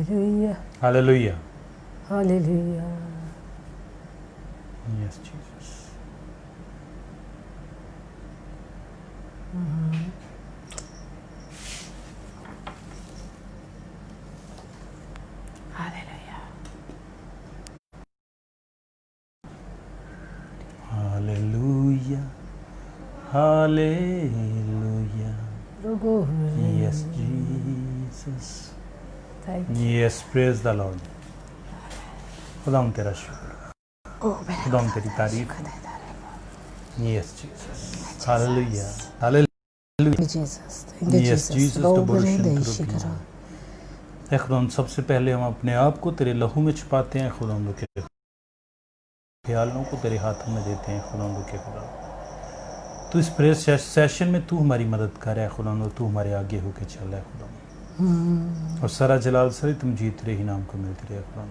Hallelujah. Hallelujah. Hallelujah. Yes, Jesus. Hallelujah. Hallelujah. Hallelujah. Yes, Jesus. Thank you. Yes, praise the Lord. खुदाम तेरा शुक्र, खुदाम तेरी तारीफ। Yes, Jesus. Hallelujah. Hallelujah. Jesus. Thank you, Yes, Jesus. Jesus. तो खुदाम सबसे पहले हम अपने आप को तेरे लहू में छुपाते हैं खुदाम के ख्यालों को तेरे हाथों में देते हैं खुदाम के खुदा। तू इस प्रेयर सेशन में तू हमारी मदद कर रहा है खुदाम, तू हमारे आगे होके चल रहा है खुदाम, और सारा जलाल सरी तुम जीत रहे ही नाम को मिलती रहे खुदाम।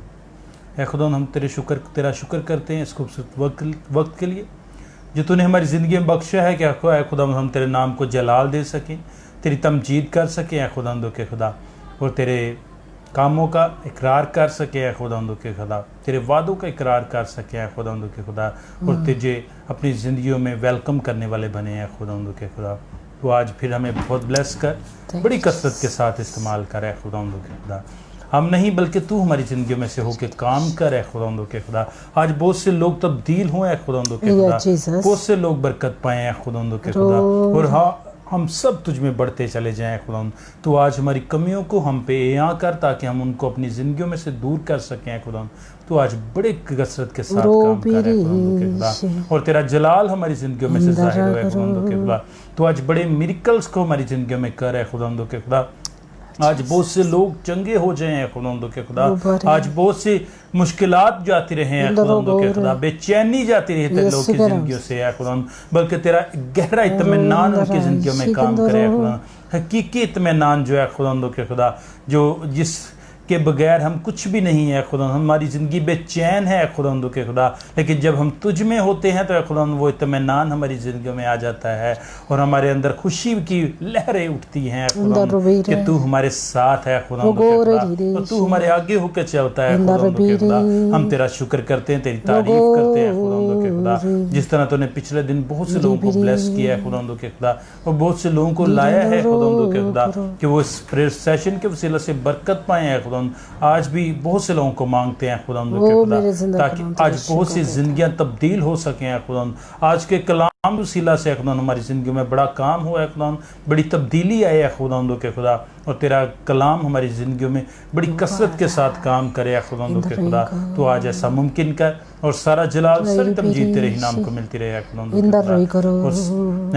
ऐ खुदाम हम तेरा शुक्र करते हैं इस खूबसूरत वक्त के लिए जो तूने हमारी ज़िंदगी में बख्शा है। क्या ऐ खुदाम हम तेरे नाम को जलाल दे सकें, तेरी तमजीद कर सकें ऐ खुदाम के खुदा, और तेरे कामों का इकरार कर सके ऐ खुदावंद के खुदा, तेरे वादों का इकरार कर सके ऐ खुदावंद के खुदा, और तुझे अपनी ज़िंदगियों में वेलकम करने वाले बने ऐ खुदावंद के खुदा। तो आज फिर हमें बहुत ब्लेस कर, बड़ी कसरत के साथ इस्तेमाल कर ऐ खुदावंद के खुदा। हम नहीं बल्कि तू हमारी ज़िंदगियों में से होके काम कर ऐ खुदावंद के खुदा। आज बहुत से लोग तब्दील हों ऐ खुदावंद के खुदा, बहुत से लोग बरकत पाएँ ऐ खुदावंद के खुदा, और हम सब तुझ में बढ़ते चले जाएं खुदावंद। तो आज हमारी कमियों को हम पे यहाँ कर ताकि हम उनको अपनी ज़िंदगियों में से दूर कर सकें खुदावंद। तो आज बड़े कसरत के साथ काम कर रहे खुदावंद के खुदा, और तेरा जलाल हमारी ज़िंदगियों में से ज़ाहिर हुआ है खुदावंद के खुदा। तो आज बड़े मिरेकल्स को हमारी ज़िंदगियों में कर रहे खुदावंद के खुदा। आज बहुत से लोग चंगे हो जाए हैं खुदावंद के खुदा। आज बहुत सी मुश्किलात जाती रहे हैं खुदावंद के खुदा, बेचैनी जाती रही है लोग की जिंदगियों से है खुदावंद, बल्कि तेरा गहरा इत्मीनान उनकी जिंदगियों में काम करे खुदा। हकीकी इत्मीनान जो है खुदावंद के खुदा, जो जिस के बगैर हम कुछ भी नहीं है खुदा, हमारी ज़िंदगी बेचैन है खुदावंद के खुदा, लेकिन जब हम तुझ में होते हैं तो खुदावंद वो इत्मीनान हमारी ज़िंदगी में आ जाता है, और हमारे अंदर खुशी की लहरें उठती हैं खुदावंद कि तू हमारे साथ है खुदावंद के खुदा, और तू हमारे आगे होकर चलता है खुदावंद के खुदा। हम तेरा शुक्र करते हैं, तेरी तारीफ करते हैं खुदावंद के खुदा। जिस तरह तूने पिछले दिन बहुत से लोगों को ब्लेस किया है खुदावंद के खुदा, और बहुत से लोगों को लाया है खुदावंद के खुदा कि वो इस प्रेयर सेशन के वसीले से बरकत पाए हैं खुदावंद। आज भी बहुत से लोगों को मांगते हैं खुदावंद के खुदा, ताकि आज बहुत सी जिंदगियां तब्दील हो सकें खुदावंद। आज के कलाम वसीला से खुदावंद हमारी ज़िंदगी में बड़ा काम हुआ है खुदावंद, बड़ी तब्दीली आई है खुदावंद के खुदा, और तेरा कलाम हमारी ज़िंदगियों में बड़ी कसरत के साथ काम करे खुदावंद के खुदा। तो आज ऐसा मुमकिन कर, और सारा जलाल सारी तमजीद तेरे ही नाम को मिलती रहे खुदावंद के खुदा।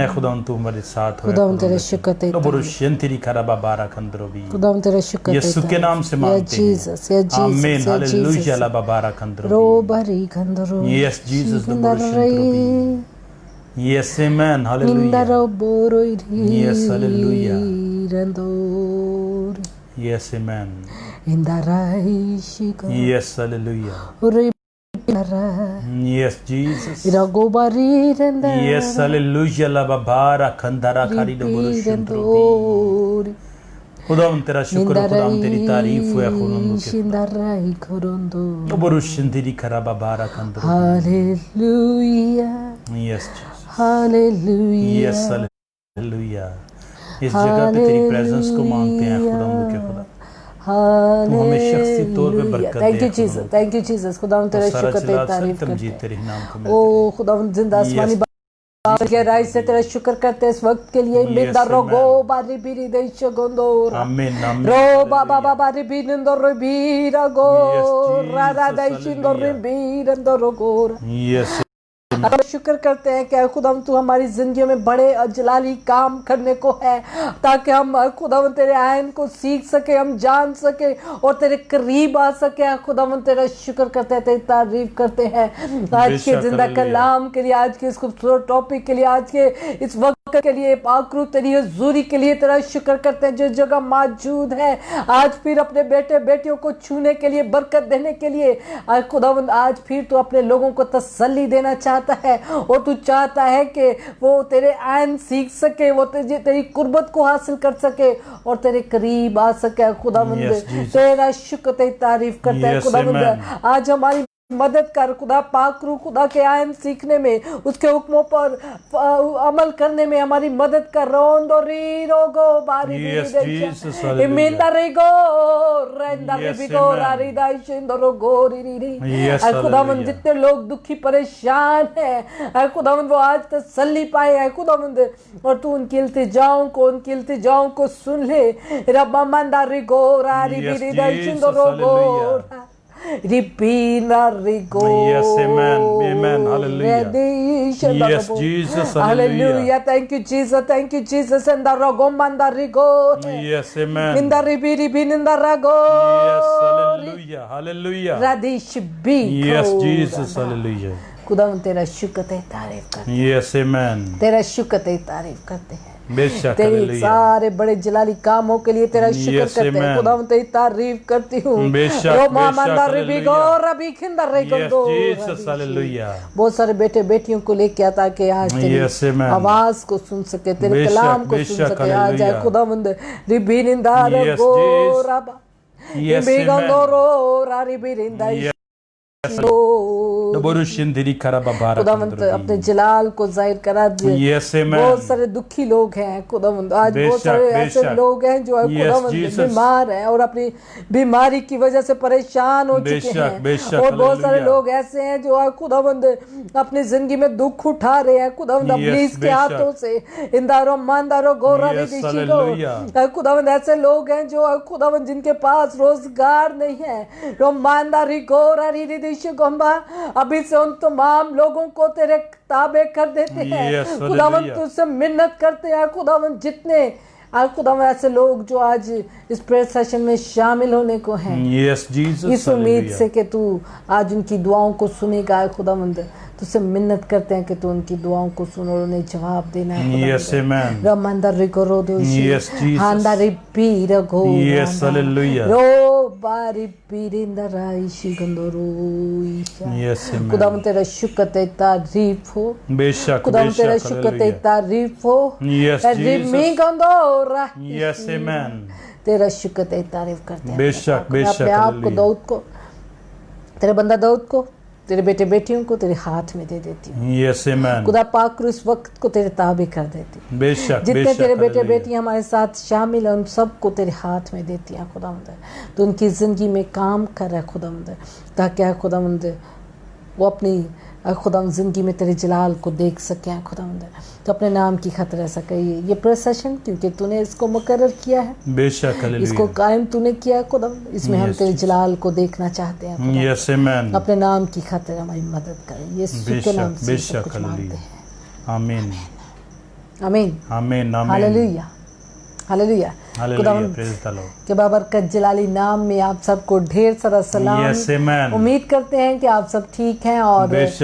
और खुदावंद तू हमारे साथ हो खुदावंद तेरे शुक्र तेरे बरुशंतिरी खराबा बारा खंदरोबी खुदावंद तेरे शुक्र यीशु के नाम से मांगते हैं, आमीन हालेलुया ला बारा खंदरोबी यस जीसस द बरुशंतिरी यस आमीन हालेलुया यस हालेलुया यस आमीन yes hallelujah Yes, Jesus. Yes, hallelujah. La babara khandara khari do burushandrobi. खुदावंद तेरा शुक्र, खुदावंद तेरी तारीफ है खुदावंद के बुरुशंतिरी खराबा बारा खंदरोबी। Hallelujah. Yes, Jesus. Hallelujah. Yes, hallelujah. इस जगह पे तेरी प्रेजेंस को मांगते हैं खुदावंद के खुदा, तू हमें शख्सी तौर पे बरकत दे। Thank you Jesus, thank you Jesus. खुदावंद तेरा शुक्र तेरी तारीफ करते हैं, तेरे नाम को ओ खुदावंद जिंदा आसमानी गहराई से तेरा शुक्र करते हैं इस वक्त के लिए। मिंदा रोगो बारी बीरी दे शगोंदोर आमीन आमीन रो बाबा बाबा रे बिनंदो रे बीरागो रारा दे शिंदो रे बीरंदो गोर। यस शुक्र करते हैं कि खुदावंद तू हमारी जिंदगी में बड़े जलाली काम करने को है, ताकि हम खुदावंद तेरे आयन को सीख सके, हम जान सके और तेरे करीब आ सके। खुदावंद तेरा शुक्र करते हैं, तेरी तारीफ करते हैं आज के जिंदा कलाम के लिए, आज के इस खूबसूरत टॉपिक के लिए, आज के इस वक्त वक्त के लिए पाकरू तेरी हजूरी के लिए तेरा शुक्र करते हैं जो जगह मौजूद है। आज फिर अपने बेटे बेटियों को छूने के लिए, बरकत देने के लिए खुदावंद आज फिर तू अपने लोगों को तसल्ली देना चाहता है और तू चाहता है कि वो तेरे आयन सीख सके, वो तेरी कुर्बत को हासिल कर सके और तेरे करीब आ सके। खुदावंद तेरा शुक्र तेरी तारीफ करते हैं। खुदावंद आज हमारी मदद कर खुदा पाकरू, खुदा के आयन सीखने में, उसके हुक्मों पर अमल करने में हमारी मदद कर। रोंदो री रोगो बारी इमिंदा रिगो रेंदा रिगो रारी दाइशिंदो रोगो री री। खुदावंद जितने लोग दुखी परेशान हैं खुदावंद वो आज तसल्ली पाए हैं खुदावंद, और तू उनकी इल्तिजाओं को सुन ले। रब्बा मंदा रिगो रारी बिरी दाइशिंदो रोगो Ripina Rigo. Yes, amen. Amen. Hallelujah. Yes, Jesus. Hallelujah. Thank you, Jesus. Thank you, Jesus. And the Ragomanda Rigo. Yes, amen. In the Ribin in the Rago. Yes, hallelujah. Hallelujah. Radish B. Yes, Jesus. Hallelujah. खुदावन तेरा शुक्र तेरी तारीफ करते हैं। Yes, amen. तेरा शुक्र तेरी तारीफ करते हैं। बेशक तेरे सारे बड़े जलाली कामों के लिए तेरा शुक्र करते हैं। खुदावन तेरी तारीफ करती हूँ। बहुत सारे बेटे बेटियों को लेके आता कि आज तेरी आवाज को सुन सके, तेरे कलाम को सुन सके। आज जाए खुदावंद रिबिनिंदार गोराबा रिबिगंदोरो रारिबिरिंदा खुदावंद अपने जलाल को जाहिर करा दिए। बहुत सारे दुखी लोग हैं खुदावंद, आज बहुत सारे ऐसे लोग हैं जो खुदावंद बीमार हैं और अपनी बीमारी की वजह से परेशान हो चुके हैं, और बहुत सारे लोग ऐसे हैं जो खुदावंद अपनी जिंदगी में दुख उठा रहे हैं खुदावंद इब्लीस के हाथों से। इंदारो मांदारो गोरा खुदावंद ऐसे लोग हैं जो खुदावंद जिनके पास रोजगार नहीं है। रोमांदारी गोरा अभी से उन तमाम लोगों को तेरे ताबे कर देते हैं खुदावंद, तुझसे मिन्नत करते हैं खुदावंद। जितने खुदावंद ऐसे लोग जो आज इस प्रेयर सेशन में शामिल होने को हैं, इस उम्मीद से कि तू आज उनकी दुआओं को सुनेगा खुदावंद, तुझसे मिन्नत करते हैं कि तू उनकी दुआओं को सुन और उन्हें जवाब देना है। रमंदर रिगोरो दोशी हांदारी पीर गो रो बारी पीरिंदर आईशी गंदोरो ईशा। खुदावंद तेरा शुक्र तेरी तारीफ हो। बेशक खुदावंद तेरा शुक्र तेरी तारीफ हो। रिमी गंदोरा तेरा शुक्र तेरी तारीफ करते हैं। बेशक बेशक अपने आप को दाऊद को, तेरे बंदा दाऊद को, तेरे बेटे बेटियों को तेरे हाथ में दे देती हूँ। खुदा पाक इस वक्त को तेरे ताबे कर देती हूँ। बेशक जितने तेरे बेटे बेटियां हमारे साथ शामिल हैं उन सबको तेरे हाथ में देती हैं खुदावंद। तो उनकी ज़िंदगी में काम कर रहा है खुदावंद, ताकि खुदावंद वो अपनी खुदावंद ज़िंदगी में तेरे जलाल को देख सकें खुदावंद, तो अपने नाम की खतर रह सके। ये प्रोसेशन क्योंकि तूने इसको मुकर्रर किया है, बेशक इसको कायम तूने किया है खुदावंद, इसमें हम तेरे जलाल को देखना चाहते हैं। अपने नाम की खातिर हमारी मदद करें, यीशु के नाम से सब कुछ मांगते हैं। आमीन आमीन आमीन आमीन। Hallelujah hallelujah. खुदावंद के बाबरकत जलाली नाम में आप सबको ढेर सारा सलाम। उम्मीद करते हैं कि आप सब ठीक हैं, और इस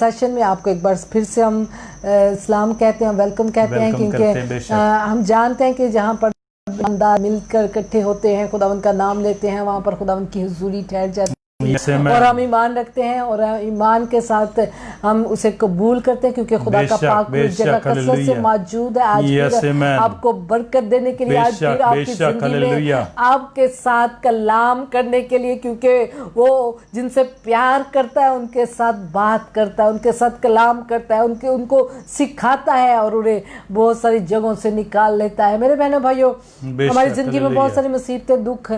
सेशन में आपको एक बार फिर से हम सलाम कहते हैं, वेलकम कहते हैं, क्योंकि हम जानते हैं कि जहाँ पर ईमानदार मिलकर इकट्ठे होते हैं, खुदावंद का नाम लेते हैं, वहाँ पर खुदावंद की हुजूरी ठहर जाती है। और हम ईमान रखते हैं और ईमान के साथ हम उसे कबूल करते हैं, क्योंकि खुदा का पाक उस जगह कसरत से मौजूद है। आज फिर आपको बरकत देने के लिए, आज फिर आपकी जिंदगी में आपके साथ कलाम करने के लिए, क्योंकि वो जिनसे प्यार करता है उनके साथ बात करता है, उनके साथ कलाम करता है, उनको सिखाता है और उन्हें बहुत सारी जगहों से निकाल लेता है। मेरे बहनों भाइयों, हमारी जिंदगी में बहुत सारी मुसीबतें दुख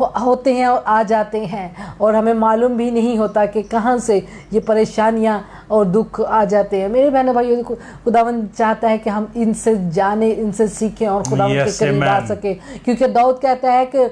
होते हैं और आ जाते हैं, और हमें मालूम भी नहीं होता कि कहाँ से ये परेशानियाँ और दुख आ जाते हैं। मेरे बहनों भाइयों, खुदावंद चाहता है कि हम इनसे जाने, इनसे सीखें और खुदावंद के करीब आ सके, क्योंकि दाऊद कहता है कि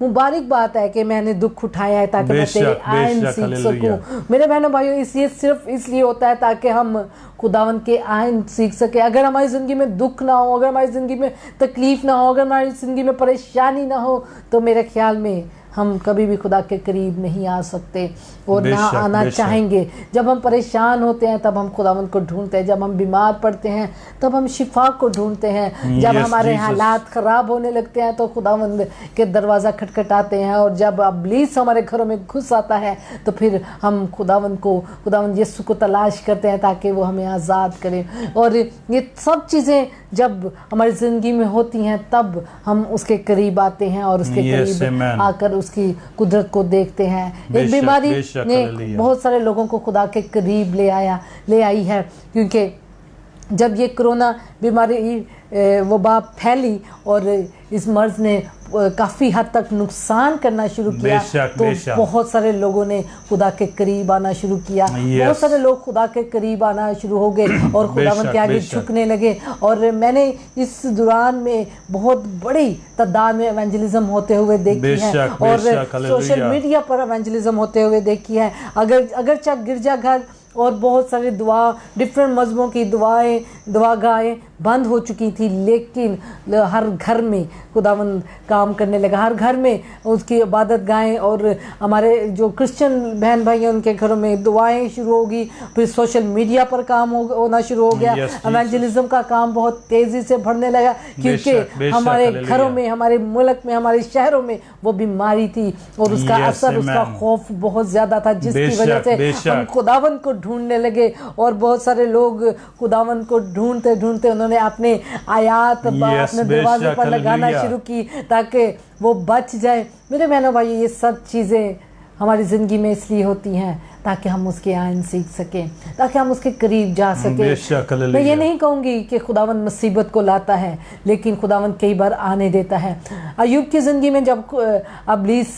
मुबारक बात है कि मैंने दुख उठाया है ताकि मैं तेरे आयन सीख सकूं। मेरे बहनों भाइयों, ये सिर्फ इसलिए होता है ताकि हम खुदावंद के आयन सीख सके। अगर हमारी ज़िंदगी में दुख ना हो, अगर हमारी ज़िंदगी में तकलीफ़ ना हो, अगर हमारी ज़िंदगी में परेशानी ना हो, तो मेरे ख्याल में हम कभी भी खुदा के करीब नहीं आ सकते और ना बेशक, आना बेशक। चाहेंगे। जब हम परेशान होते हैं तब हम खुदावंद को ढूंढते हैं, जब हम बीमार पड़ते हैं तब हम शिफा को ढूंढते हैं, जब Yes, हमारे Jesus. हालात खराब होने लगते हैं तो खुदावंद के दरवाज़ा खटखटाते हैं, और जब इब्लीस हमारे घरों में घुस आता है तो फिर हम खुदावंद यीशु को तलाश करते हैं ताकि वो हमें आज़ाद करे। और ये सब चीज़ें जब हमारी ज़िंदगी में होती हैं तब हम उसके करीब आते हैं और उसके Yes, करीब amen. आकर उसकी कुदरत को देखते हैं। एक बेशक, बीमारी बेशक, ने हालेलुया। बहुत सारे लोगों को खुदा के करीब ले आई है, क्योंकि जब ये कोरोना बीमारी वबा फैली और इस मर्ज ने काफ़ी हद तक नुकसान करना शुरू किया, बेशक, तो बेशक। बहुत सारे लोगों ने खुदा के करीब आना शुरू किया। Yes. बहुत सारे लोग खुदा के करीब आना शुरू हो गए और खुदावंद के आगे बेशक। झुकने लगे। और मैंने इस दौरान में बहुत बड़ी तादाद में एवेंजलिज्म होते हुए देखी है बेशक, और बेशक, हालेलुया। सोशल मीडिया पर एवेंजलिज्म होते हुए देखी है। अगरचे गिरजाघर और बहुत सारे डिफरेंट मजहबों की दुआगाहें बंद हो चुकी थी, लेकिन हर घर में खुदावंद काम करने लगा। हर घर में उसकी इबादत गाहें, और हमारे जो क्रिश्चियन बहन भाई हैं उनके घरों में दुआएं शुरू होगी। फिर सोशल मीडिया पर काम होना शुरू हो गया। Yes, एवेंजलिज्म का काम बहुत तेज़ी से बढ़ने लगा, क्योंकि बेशक, बेशक, हमारे हालेलुया। घरों में, हमारे मुल्क में, हमारे शहरों में वो बीमारी थी और उसका Yes, असर, उसका amen. खौफ बहुत ज़्यादा था, जिसकी बेशक, वजह से बेशक। हम खुदावंद को ढूंढने लगे। और बहुत सारे लोग खुदावंद को ढूंढते ढूंढते उन्होंने अपने आयात अपने दरवाजे बेशक, पर लगाना हालेलुया। शुरू की ताकि वो बच जाए। मेरे बहनों भाई, ये सब चीज़ें हमारी ज़िंदगी में इसलिए होती हैं ताकि हम उसके आयन सीख सकें, ताकि हम उसके करीब जा सकें। बेशक, हालेलुया। मैं ये नहीं कहूँगी कि खुदावंद मुसीबत को लाता है, लेकिन खुदावंद कई बार आने देता है। अय्यूब की ज़िंदगी में जब इब्लीस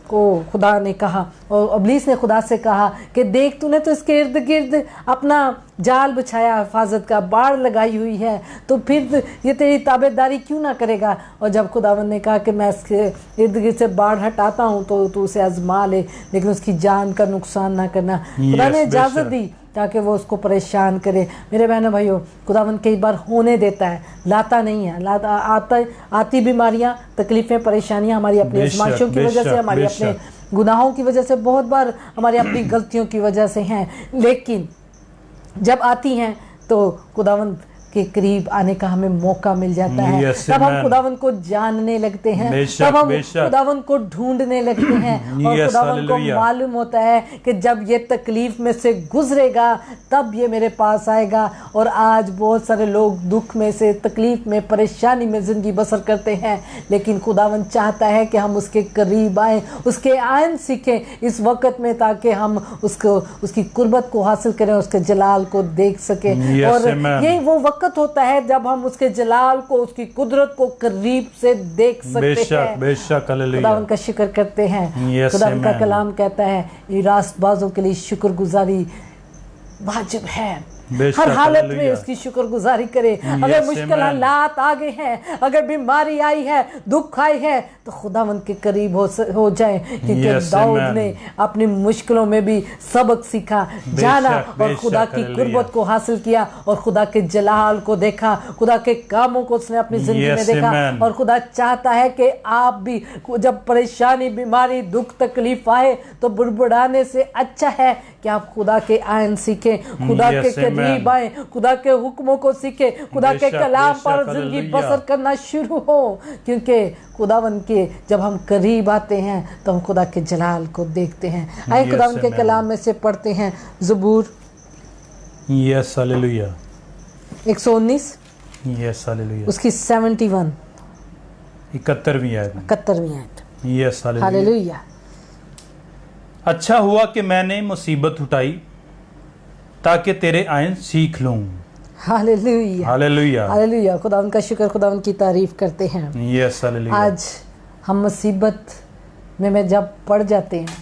को खुदा ने कहा, और इब्लीस ने खुदा से कहा कि देख, तूने तो इसके इर्द गिर्द अपना जाल बिछाया, हिफाजत का बाड़ लगाई हुई है, तो फिर ये तेरी ताबेदारी क्यों ना करेगा। और जब खुदावंद ने कहा कि मैं इसके इर्द गिर्द से बाड़ हटाता हूँ तो तू उसे आजमा ले, लेकिन उसकी जान का नुकसान ना करना। खुदा ने इजाज़त दी ताकि वो उसको परेशान करे। मेरे बहनों भाइयों, खुदावंद कई बार होने देता है, लाता नहीं है। आती बीमारियां, तकलीफ़ें, परेशानियां हमारी अपनी आजमाइशों की वजह से, हमारी अपने गुनाहों की वजह से, बहुत बार हमारी अपनी गलतियों की वजह से हैं, लेकिन जब आती हैं तो खुदावंद के करीब आने का हमें मौका मिल जाता है। Yes, तब हम amen. खुदावंद को जानने लगते हैं, बेशक, तब हम बेशक। खुदावंद को ढूंढने लगते हैं और Yes, खुदावंद को hallelujah. मालूम होता है कि जब ये तकलीफ में से गुजरेगा तब ये मेरे पास आएगा। और आज बहुत सारे लोग दुख में से, तकलीफ में, परेशानी में ज़िंदगी बसर करते हैं, लेकिन खुदावंद चाहता है कि हम उसके करीब आएँ, उसके आयन सीखें इस वक्त में, ताकि हम उसकी कुर्बत को हासिल करें, उसके जलाल को देख सकें। Yes, और amen. यही वो वक्त होता है जब हम उसके जलाल को, उसकी कुदरत को करीब से देख सकते बेशक, हैं। बेशक, हालेलुया। खुदा उनका शुक्र करते हैं। Yes, खुदा उनका amen. कलाम कहता है, ये रास्तबाजों के लिए शुक्रगुजारी वाजिब है। बेशक, हर हालत में हालेलुया। उसकी शुक्रगुजारी करे। अगर Yes, मुश्किल amen. हालात आ गए हैं, अगर बीमारी आई है, दुख आई है, तो खुदावंद के करीब हो जाए, क्योंकि Yes, दाऊद amen. ने अपनी मुश्किलों में भी सबक सीखा, जाना और बेशक, खुदा की हालेलुया। कुर्बत को हासिल किया और खुदा के जलाल को देखा, खुदा के कामों को उसने अपनी जिंदगी में Yes, देखा। amen. और खुदा चाहता है कि आप भी जब परेशानी, बीमारी, दुख, तकलीफ आए तो बुड़बुड़ाने से अच्छा है कि आप खुदा के आयन सीखें, खुदा Yes, के करीब amen. आए, खुदा के हुक्मों को सीखें, खुदा के बेशक, कलाम बेशक, पर जिंदगी हालेलुया। बसर करना शुरू हो। क्योंकि खुदावंद के जब हम करीब आते हैं तो हम खुदा के जलाल को देखते हैं। आइए Yes, खुदावंद के amen. कलाम में से पढ़ते हैं ज़बूर यस, हालेलुया। 119 yes, hallelujah. उसकी 71 71वीं आयत में। 71वीं आयत। Yes, hallelujah. हालेलुया। अच्छा हुआ कि मैंने मुसीबत उठाई ताकि तेरे आयन सीख लूं। हालेलुया। हालेलुया। हालेलुया। खुदावंद का शुक्र, खुदावंद की तारीफ करते हैं। Yes, hallelujah. आज हम मुसीबत में जब पड़ जाते हैं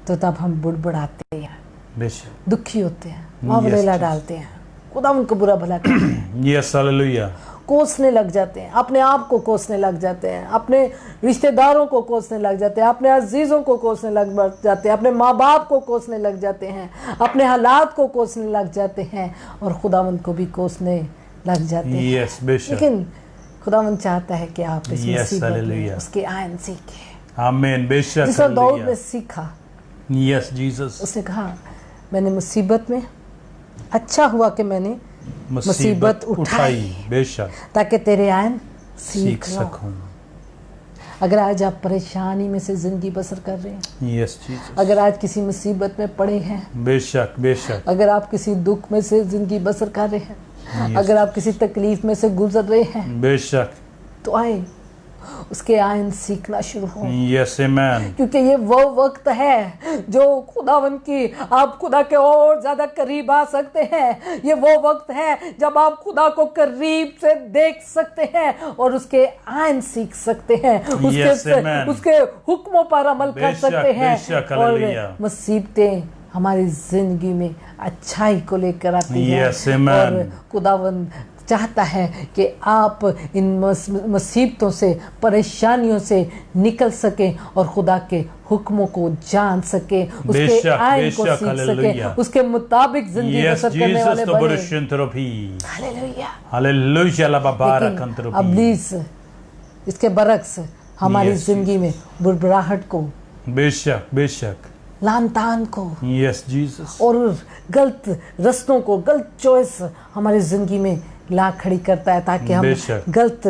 तो तब हम बुड़बुड़ाते हैं, बेशक, दुखी होते हैं, मामलेला Yes, डालते हैं, खुदावंद को बुरा भला करते हैं, यस, हालेलुया। कोसने लग जाते हैं, अपने आप को कोसने लग जाते हैं, अपने रिश्तेदारों को कोसने लग जाते हैं, अपने अजीज़ों को कोसने लग जाते हैं, अपने माँ बाप को कोसने लग जाते हैं, अपने हालात को कोसने लग जाते हैं और खुदावंद को भी कोसने लग जाते हैं। यस, बेशक। लेकिन खुदावंद चाहता है कि आप इस Yes, मुसीबत में hallelujah. उसके आयन सीखें, आमीन, बेशक, जिस दाऊद ने हालेलुया, सीखा, यस जीसस, उसने कहा मैंने मुसीबत में, अच्छा हुआ कि मैंने मुसीबत उठाई, बेशक, ताकि तेरे आयन सीख सीख लो। सकूं, अगर आज आप परेशानी में से जिंदगी बसर कर रहे हैं, यस जीसस, अगर आज किसी मुसीबत में पड़े हैं, बेशक, बेशक, अगर आप किसी दुख में से जिंदगी बसर कर रहे हैं, Yes. अगर आप किसी तकलीफ में से गुजर रहे हैं, बेशक, तो आए उसके आयन सीखना शुरू हो, यस आमीन, क्योंकि ये वो वक्त है जो खुदावन की आप खुदा के और ज्यादा करीब आ सकते हैं। ये वो वक्त है जब आप खुदा को करीब से देख सकते हैं और उसके आयन सीख सकते हैं, Yes, amen. उसके हुक्मों पर अमल कर बेशक, सकते हैं। बेशक, और हालेलुया। मुसीबतें हमारी जिंदगी में अच्छाई को लेकर आती है, Yes, amen. और खुदावन चाहता है कि आप इन मुसीबतों से, परेशानियों से निकल सकें और खुदा के हुक्मों को जान सकें, उसके बेशक, आयन को बेशक, सीख हालेलुया। सकें, उसके मुताबिक जिंदगी यस बसर करने वाले जीसस, तो बने। बरशंतरोफी, हालेलुया। हालेलुया, ला बाबारा लेकिन कंतरोफी, अब्लीस इसके बरक्स हमारी Yes, जिंदगी में बुरबराहट को, बेशक, बेशक, लानतान को यस जीसस, और गलत रस्तों को, गलत चॉइस हमारी जिंदगी में ला खड़ी करता है, ताकि हम बेशक। गलत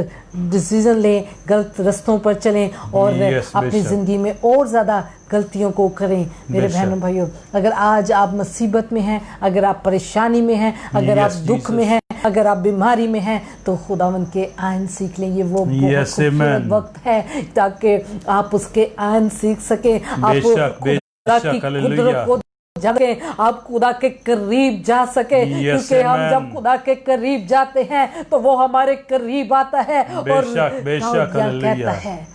डिसीजन लें, गलत रस्तों पर चलें और Yes, अपनी बेशक। जिंदगी में और ज्यादा गलतियों को करें। मेरे बेशक। बहनों भाइयों, अगर आज आप मुसीबत में हैं, अगर आप परेशानी में हैं, अगर आप Yes, दुख Jesus। में हैं, अगर आप बीमारी में हैं, तो खुदावन के आयन सीख लें। ये वो बहुत Yes, खूबसूरत amen। वक्त है ताकि आप उसके आयन सीख सकें, आप बेशक, खुदा की बेशक, हालेलुया। कुदरत को जाके आप खुदा के करीब जा सके, Yes, क्योंकि हम amen। जब खुदा के करीब जाते हैं तो वो हमारे करीब आता है। और बेशक, बेशक, दाऊद यहाँ हालेलुया। कहता है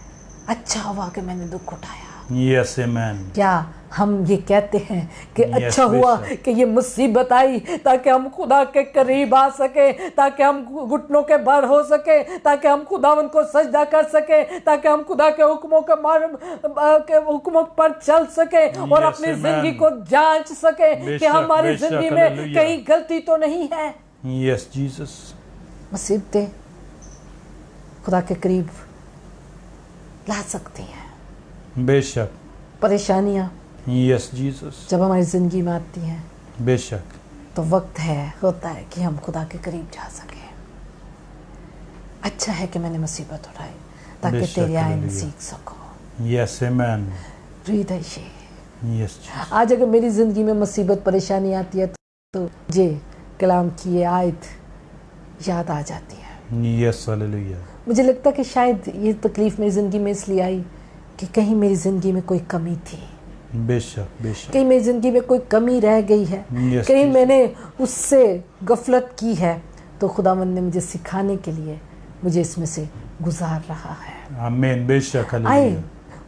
अच्छा हुआ कि मैंने दुख उठाया। यस आमीन, क्या हम ये कहते हैं कि Yes, अच्छा हुआ बेशक। कि ये मुसीबत आई ताकि हम खुदा के करीब आ सके, ताकि हम घुटनों के बल हो सके, ताकि हम खुदावन को सजदा कर सके, ताकि हम खुदा के हुक्मों के हुक्मों पर चल सके और Yes, अपनी amen। जिंदगी को जांच सके कि बेशक, हमारी बेशक, जिंदगी में हालेलुया। कहीं गलती तो नहीं है। यस जीसस, मुसीबतें खुदा के करीब ला सकती हैं। बेशक, परेशानियां यस जीसस, जब हमारी जिंदगी में आती हैं बेशक, तो वक्त होता है कि हम खुदा के करीब जा सके। अच्छा है कि मैंने मुसीबत उठाई ताकि बेशक, तेरे आयन हालेलुया। सीख सको। यस आमीन, हृदय यस जीसस, आज अगर मेरी जिंदगी में मुसीबत परेशानी आती है तो मुझे कलाम की ये आयत याद आ जाती है। यस हालेलुया, मुझे लगता है कि शायद ये तकलीफ मेरी ज़िंदगी में इसलिए आई कि कहीं मेरी ज़िंदगी में कोई कमी थी, बेशक, बेशक, कहीं मेरी ज़िंदगी में कोई कमी रह गई है, Yes, कहीं Jesus। मैंने उससे गफलत की है, तो खुदावंद ने मुझे सिखाने के लिए मुझे इसमें से गुजार रहा है। आमीन, बेशक, आए हालेलुया,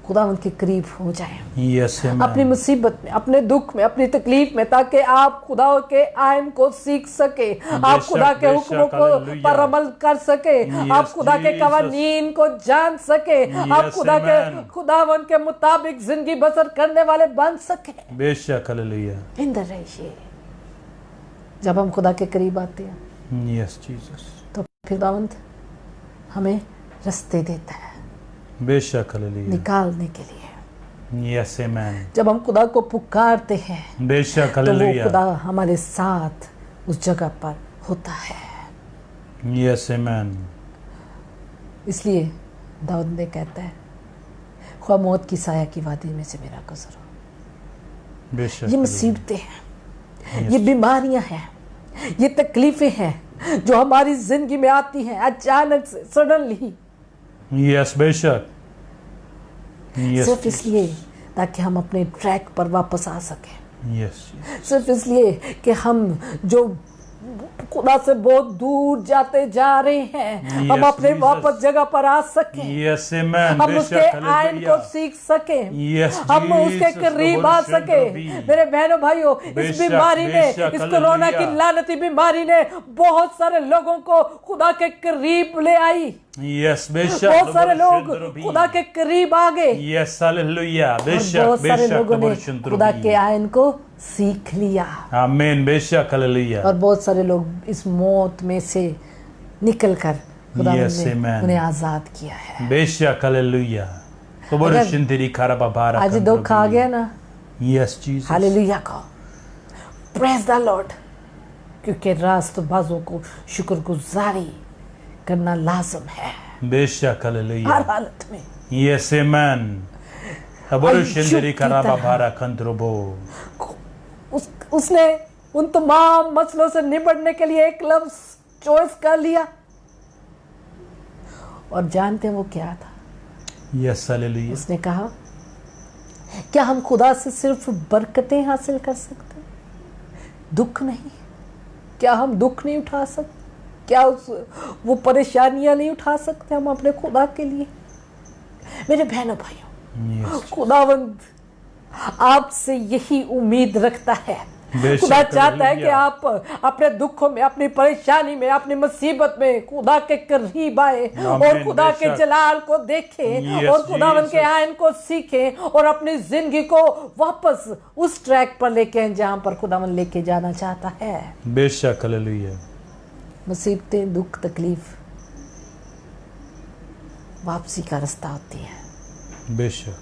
खुदावंद के करीब हो जाएं यस अपनी आमीन, मुसीबत में, अपने दुख में, अपनी तकलीफ में, ताकि आप खुदा के आयन को सीख सके, आप खुदा के बेशक, हुक्मों को हालेलुया। पर अमल कर सके, आप खुदा के Jesus। कवानीन को जान सके, आप Yes, खुदा के amen। खुदावन के मुताबिक जिंदगी बसर करने वाले बन सके। बेशक, हालेलुया, इंदर रहिए। जब हम खुदा के करीब आते हैं यस जीसस, तो फिर खुदावंद हमें रास्ते देता है बेशक, हालेलुया, निकालने के लिए। यस आमीन, जब हम खुदा को पुकारते हैं बेशक, तो वो हालेलुया, खुदा हमारे साथ उस जगह पर होता है। यस आमीन, इसलिए दाऊद ने कहता है ख्वाह मौत की साया की वादी में से मेरा गुजर हो। बेशक, ये मुसीबतें हैं, ये बीमारियां हैं, ये तकलीफें हैं जो हमारी जिंदगी में आती हैं अचानक से, सडनली, यस, बेशक, यस, सिर्फ इसलिए ताकि हम अपने ट्रैक पर वापस आ सकें, यस, सिर्फ इसलिए कि हम जो खुदा से बहुत दूर जाते जा रहे हैं हम Yes, अपने Jesus। वापस जगह पर आ सकें, यस आमीन, हम उसके बेशक, आयन को हालेलुया, सीख सकें, यस हम उसके जीसस, करीब आ सके। मेरे बहनों भाइयों, इस बेशक, बीमारी ने, बेशक, इस कोरोना की हालेलुया। लानती बीमारी ने बहुत सारे लोगों को खुदा के करीब ले आई। यस, बेशक, बहुत सारे लोग खुदा के करीब आ गए यस, हालेलुया, और बेशक, बहुत सारे बेशक, लोगों ने बरशंतरोफी। खुदा के आयन को सीख लिया आमीन, बेशक, हालेलुया, और बहुत सारे लोग इस मौत में से निकलकर खुदा Yes, ने amen। उन्हें आजाद किया है। बेशक, हालेलुया, तो बोलो शिंदरी खरा बाबारा आज दुख आ गया ना, यस जीसस, हालेलुया कहो, प्रेज द लॉर्ड, क्योंकि रास्तबाजों को शुक्रगुजारी करना लाजम है बेशक, हालेलुया, हर हालत में। Yes amen. बोलो शिंदरी खरा बाबारा कंद्रोबो। उसने उन तमाम मसलों से निपटने के लिए एक लफ्ज चॉइस कर लिया, और जानते हैं वो क्या था? Yes hallelujah. उसने कहा, क्या हम खुदा से सिर्फ बरकतें हासिल कर सकते हैं, दुख नहीं? क्या हम दुख नहीं उठा सकते? क्या वो परेशानियां नहीं उठा सकते हम अपने खुदा के लिए? मेरे बहनों भाइयों, खुदावंद आपसे यही उम्मीद रखता है। खुदा चाहता है कि आप अपने दुखों में, अपनी परेशानी में, अपनी मुसीबत में खुदा के करीब आए और खुदा के जलाल को देखें और खुदावन के आयन को सीखें और अपनी जिंदगी को वापस उस ट्रैक पर लेके आए जहां पर खुदावन लेके जाना चाहता है। बेशक, हालेलुया। मुसीबतें, दुख, तकलीफ वापसी का रास्ता होती है। बेशक,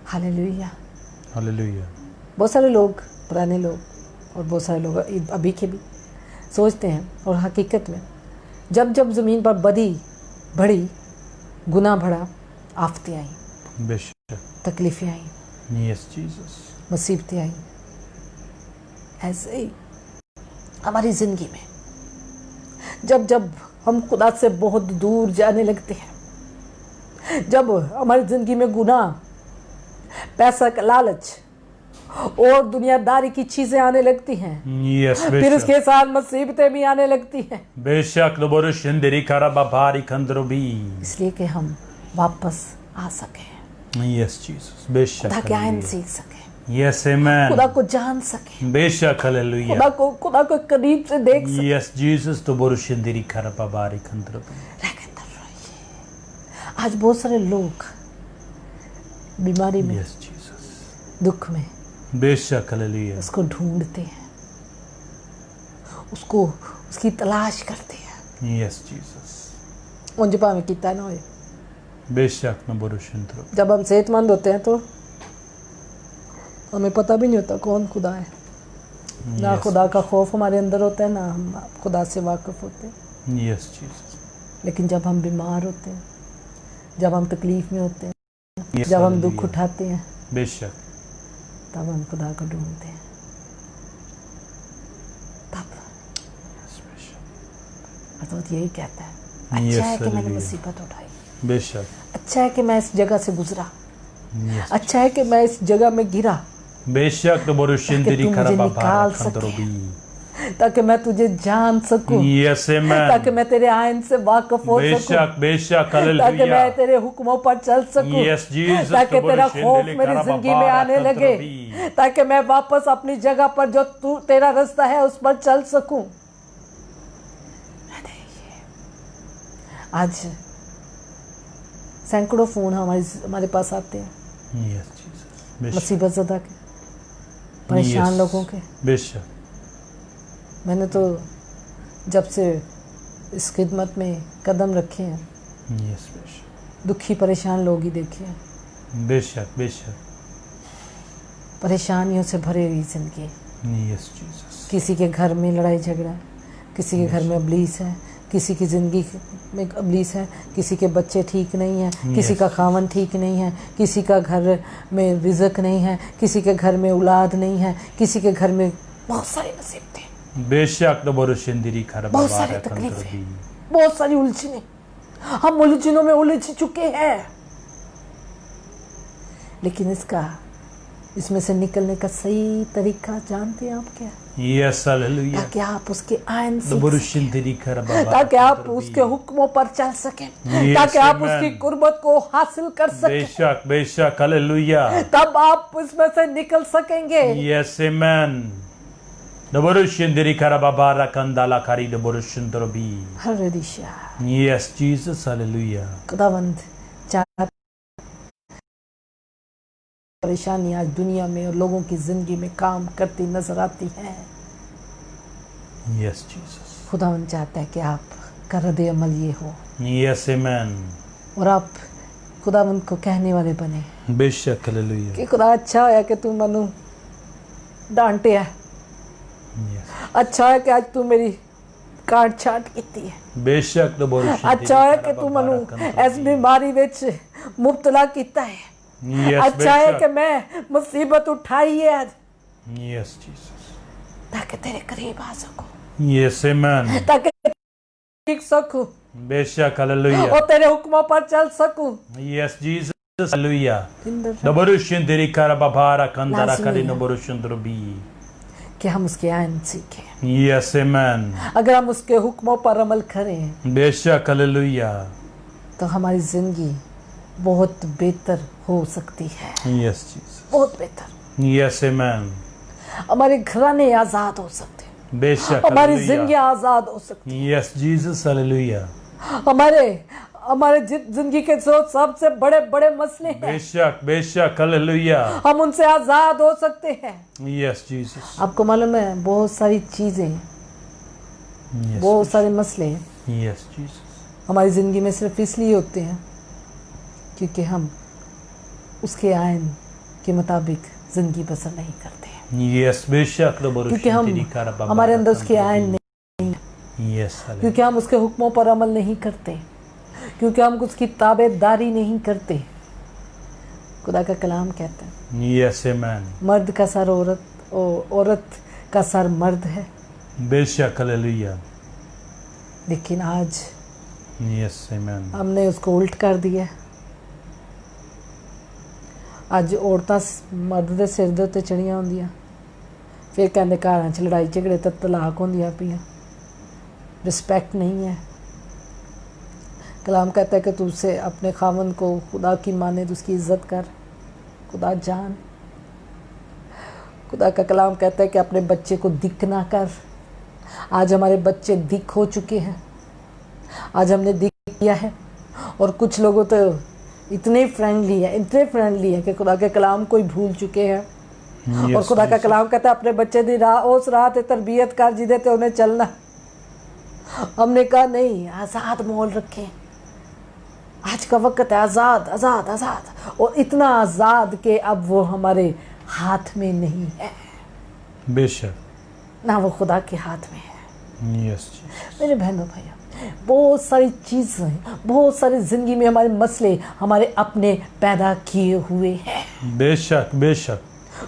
हालेलुया, हालेलुया। बहुत सारे लोग, पुराने लोग और बहुत सारे लोग अभी के भी सोचते हैं, और हकीकत में जब जब ज़मीन पर बदी बढ़ी, गुनाह बढ़ा, आफतें आई, बेशक, तकलीफ़ें आई, यस जीसस, मुसीबतें आई, ऐसे ही हमारी ज़िंदगी में जब जब हम खुदा से बहुत दूर जाने लगते हैं, जब हमारी ज़िंदगी में गुनाह, पैसा का लालच और दुनियादारी की चीजें आने लगती हैं, यस, फिर उसके साथ मुसीबतें भी आने लगती हैं, बेशक, इसलिए कि हम वापस आ सकें, यस जीसस, बेशक, खुदा के आयन सीख सकें, यस आमेन, खुदा को जान सकें, बेशक, हालेलुया, खुदा को करीब से देख सकें। यस जीसस, तो बोरुशिंदरी खरा बाबारी कंद्रबी। आज बहुत सारे लोग बीमारी में, यस जीसस, दुख में, बेशक, हालेलुया, उसको ढूंढते हैं, उसको उसकी तलाश करते हैं। यस जीसस, उन जब हमें कितना ना हो, बेशक, न बोरुशिंद्रो। जब हम सेहतमंद होते हैं तो हमें पता भी नहीं होता कौन खुदा है, ना खुदा का खौफ हमारे अंदर होता है, ना हम खुदा से वाकिफ होते हैं। यस जीसस, लेकिन जब हम बीमार होते हैं, जब हम तकलीफ में होते हैं, जब हम दुख उठाते हैं, बेशक, तब हम खुदा को ढूंढते हैं। तब तो यही कहता है, अच्छा है कि मैंने मुसीबत उठाई, बेशक, अच्छा है कि मैं इस जगह से गुजरा, अच्छा है कि मैं इस जगह में गिरा, बेशक, तो बोरुशिंदरी खरा बाबारा कंद्रबी, ताकि मैं तुझे जान सकूं, यस आमेन, ताकि मैं तेरे आयन से वाकिफ हो सकूं, बेशक, बेशक, हालेलुया, ताकि मैं तेरे हुक्मों पर चल सकूं, यस जीसस, ताकि तेरा खौफ मेरी जिंदगी में आने लगे, ताकि मैं वापस अपनी जगह पर जो तू तेरा रास्ता है उस पर चल सकूं। आज सैकड़ों फोन हमारे पास आते हैं, यस जीसस, मुसीबत ज़दा के, परेशान लोगों के। बेशक, मैंने तो जब से इस खिदमत में कदम रखे हैं, यस, बेशक, दुखी परेशान लोग ही देखे हैं, बेशक, बेशक, परेशानियों से भरी हुई जिंदगी। यस जीसस, किसी के घर में लड़ाई झगड़ा, किसी के घर में अबलीस है, किसी की ज़िंदगी में अबलीस है, किसी के बच्चे ठीक नहीं हैं, किसी का खावन ठीक नहीं है, किसी का घर में रिज़्क नहीं है, किसी के घर में औलाद नहीं है, किसी के घर में बहुत सारी मुसीबतें, बेशक, तो बोरुशिंदरी खरा बहुत सारी बाबारा तकलीफें, कंद्रबी, बहुत सारी उलझने, हम उलझनों में उलझ चुके हैं। लेकिन इसमें से निकलने का सही तरीका जानते हैं आप क्या? यस, हालेलुया, ताकि आप उसके आयन तो सीख बोरुशिंदरी खरा सकें, बाबारा ताकि आप कंद्रबी, उसके हुक्मों पर चल सकें, Yes, ताकि आप amen. उसकी कुर्बत को हासिल कर सकें, बेशक, बेशक, हालेलुया, तब आप इसमें से निकल सकेंगे। यस आमेन, तो बोरुशिंदरी खरा बाबारा कंदाला खरी, तो बोरुशिंद्रोबी, हालेलुया। यस जीसस, हालेलुया, खुदावंद चाहता परेशानी आज दुनिया में और लोगों की जिंदगी में काम करती नजर आती है। यस जीसस, खुदावंद चाहता है कि आपका हृदय अमल ये हो यस आमेन, और आप खुदा उनको कहने वाले बने बेशक हालेलुया कि खुदा अच्छा है कि तू मनु डांटे है, अच्छा है कि आज तू मेरी काट छाट की है, बेशक अच्छा है कि तू मनु इस बीमारी विच मुब्तला किया है, अच्छा है कि मैं मुसीबत उठाई है आज यस जीसस ताकि तेरे करीब आ सकूं, यस आमेन ताकि सीख सकूं बेशक हालेलुया और तेरे हुक्मों पर चल सकूं। यस जीसस हालेलुया दबरुशन तेरी करबाबारा कंदरा करे नबरुशन द्रबी कि हम उसके आयन सीखें, यस आमेन अगर हम उसके हुक्मों पर अमल करें बेशक हालेलुया तो हमारी जिंदगी बहुत बेहतर हो सकती है, यस जीसस बहुत बेहतर, यस आमेन हमारे घराने आजाद हो सकते हैं, बेशक हमारी जिंदगी आजाद हो सकती है, यस जीसस हालेलुया हमारे जिंदगी के जो सबसे बड़े बड़े मसले हैं बेशक बेशक हालेलुया हम उनसे आजाद हो सकते हैं। यस जीसस आपको मालूम है बहुत सारी चीजें, बहुत सारे मसले यस जीसस हमारी जिंदगी में सिर्फ इसलिए होते हैं क्योंकि हम उसके आयन के मुताबिक जिंदगी बसर नहीं करते, यस बेशक क्योंकि हम हमारे अंदर उसके आयन नहीं, यस क्योंकि हम उसके हुक्मों पर अमल नहीं करते, क्योंकि हम उसकी ताबेदारी नहीं करते। खुदा का कलाम कहता है यस आमेन मर्द का सर औरत और औरत का सर मर्द है, बेशक हालेलुया लेकिन आज यस आमेन हमने उसको उल्ट कर दिया। ਅੱਜ औरतां मर्द ਦੇ सिर ਦੇ ਉੱਤੇ ਚੜੀਆਂ ਹੁੰਦੀਆਂ, ਫਿਰ ਕਹਿੰਦੇ ਘਰਾਂ 'ਚ ਲੜਾਈ ਝਗੜੇ ਤੇ ਤਲਾਕ ਹੁੰਦੀਆਂ ਪਈਆਂ, रिस्पेक्ट नहीं है। कलाम कहता है कि तू उसे अपने खामन को खुदा की माने तो उसकी इज़्ज़त कर, खुदा जान। खुदा का कलाम कहता है कि अपने बच्चे को दिक ना कर। आज हमारे बच्चे दिक हो चुके हैं, आज हमने दिक किया है, और कुछ लोगों तो इतने फ्रेंडली है कि खुदा के कलाम को ही भूल चुके हैं। और खुदा का कलाम कहता है अपने बच्चे दी राह उस राह ते तरबियत कर जिदे ते उन्हें चलना। हमने कहा नहीं, आज़ाद मोल रखें, आज का वक्त है आज़ाद आज़ाद आज़ाद, और इतना आज़ाद कि अब वो हमारे हाथ में नहीं है, बेशक ना वो खुदा के हाथ में है। यस मेरे बहनों भैया, बहुत सारी चीज़ें, बहुत सारी ज़िंदगी में हमारे मसले हमारे अपने पैदा किए हुए हैं। बेशक बेशक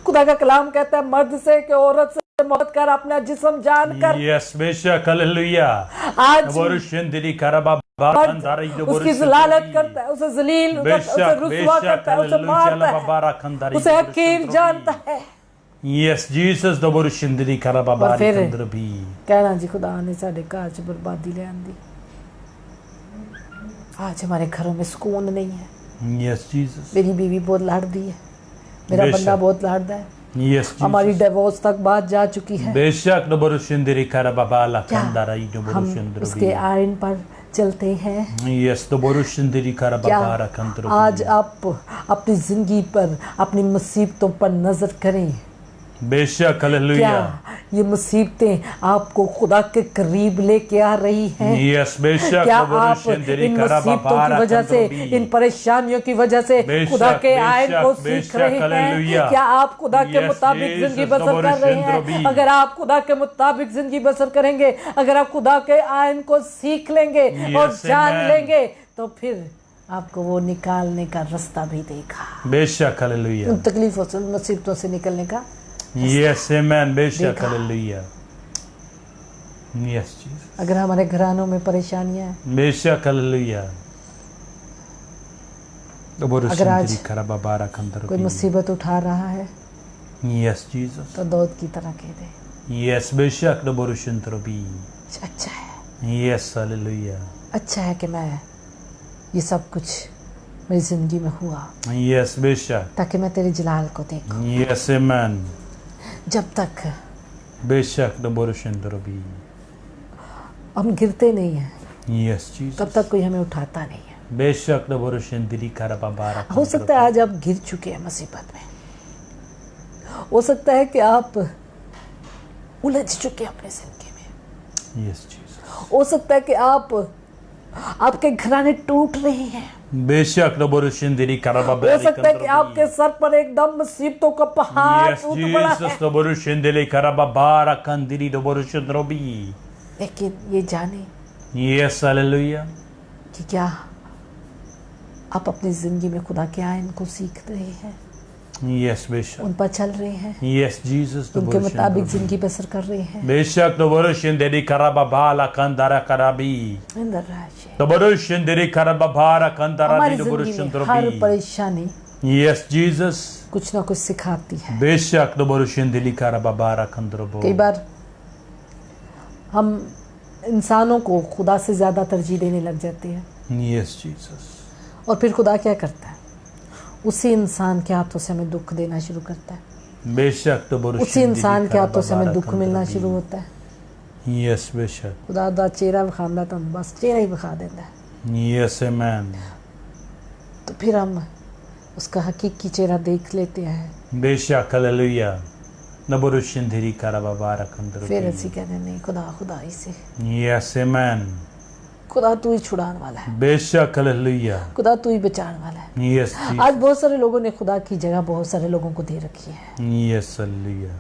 खुदा का कलाम कहता है मर्द से कि औरत से मोहब्बत कर, अपना जिस्म जान कर। यस बेशक हालेलुया। आज उसकी ज़लालत करता है, उसे जलील करता है, उसे रुसवा करता है, उसे मारता है, उसे हकीर जानता है। यस जीसस द बोरुशिंदरी कराबाबा भी कहना जी खुदा ने साडे घर च बर्बादी ले आंदी। आज हमारे घरों में सुकून नहीं है। Yes Jesus. मेरी बीवी बहुत लड़ती है, मेरा बंदा बहुत लड़ता है। यस हमारी डिवोर्स तक बात जा चुकी है। बेशक द बोरुशिंदरी कराबाबा ला क्या कंदाराई द बोरुशिंदरी उसके आयन पर चलते हैं? यस द बोरुशिंदरी कराबाबा ला कंदर। आज आप अपनी जिंदगी पर, अपनी मुसीबतों पर नजर करें। बेशक हालेलुया। ये मुसीबतें आपको खुदा के करीब लेके आ रही हैं? यस बेशक। क्या आप इन मुसीबतों की वजह से, इन परेशानियों की वजह से खुदा के आयन को सीख रहे हैं? क्या आप खुदा के मुताबिक जिंदगी बसर कर रहे हैं? अगर आप खुदा के मुताबिक जिंदगी बसर करेंगे, अगर आप खुदा के आयन को सीख लेंगे और जान लेंगे, तो फिर आपको वो निकालने का रास्ता भी देखा। बेशक हालेलुया। उन तकलीफों से, उन मुसीबतों से निकलने का। Yes amen. बेशक हालेलुया। Yes Jesus. अगर हमारे घरानों में परेशानियां हैं, बेशक हालेलुया। अगर आज कोई मुसीबत उठा रहा है, यस जीसस, तो दौद की तरह कह दे यस बेशक द बोरुशिंदरी। अच्छा है, यस हालेलुया। अच्छा है कि मैं ये सब कुछ मेरी जिंदगी में हुआ। यस बेशक। ताकि मैं तेरे जलाल को देखूं। Yes amen. जब तक बेशक द बोरुशिंदरी हम गिरते नहीं हैं, यस जीसस, तब तक कोई हमें उठाता नहीं है। बेशक द बोरुशिंदरी कराबाबा। हो सकता है आज आप गिर चुके हैं मुसीबत में, हो सकता है कि आप उलझ चुके हैं अपने जिंदगी में, यस जीसस, हो सकता है कि आप आपके घराने टूट रहे हैं। बेशक नबोरुशिंदिरी करबा हो सकता है कि आपके सर पर एकदम मुसीबतों का पहाड़ टूट पड़ा है, जीसस नबोरुशिंदिरी करबा बारा कंदिरी नबोरुशिंद्रोबी। लेकिन ये जाने यस हालेलुया कि क्या आप अपनी जिंदगी में खुदा के आयन को सीख रहे हैं, यस बेशक उन पर चल रहे हैं, यस जीसस उनके मुताबिक जिंदगी बसर कर रहे हैं। बेशक नबोरुशिंदिरी करबा बाला कंदारा कराबी अंदर राज्य नबोरुशिंदिरी करबा बारा कंदारा हमारी जिंदगी में हर नबोरुशिंद्रोबी। परेशानी यस जीसस कुछ ना कुछ सिखाती है। बेशक नबोरुशिंदिरी करबा बारा कंद्रोबो। कई बार हम इंसानों को खुदा से ज्यादा तरजीह देने लग जाते हैं, यस जीसस। और फिर खुदा क्या करता है, उसी इंसान के हाथों से हमें दुख देना शुरू करता है, बेशक उसी इंसान के हाथों से हमें दुख मिलना शुरू होता है। यस बेशक खुदा दा चेहरा विखांदा तो हम बस चेहरा ही विखा देता है, यस आमेन। तो फिर हम उसका हकीकी चेहरा देख लेते हैं। बेशक हालेलुया नबोरुशिंदिरी करबा बारा कंद्रोबी। फिर ऐसी कहते हैं नहीं खुदा खुदा ही से, यस आमेन। खुदा तू ही छुड़ाने वाला है, बेशक हालेलुया खुदा तू ही बचाने वाला है। यस आज बहुत सारे लोगों ने खुदा की जगह बहुत सारे लोगों को दे रखी है। यस हालेलुया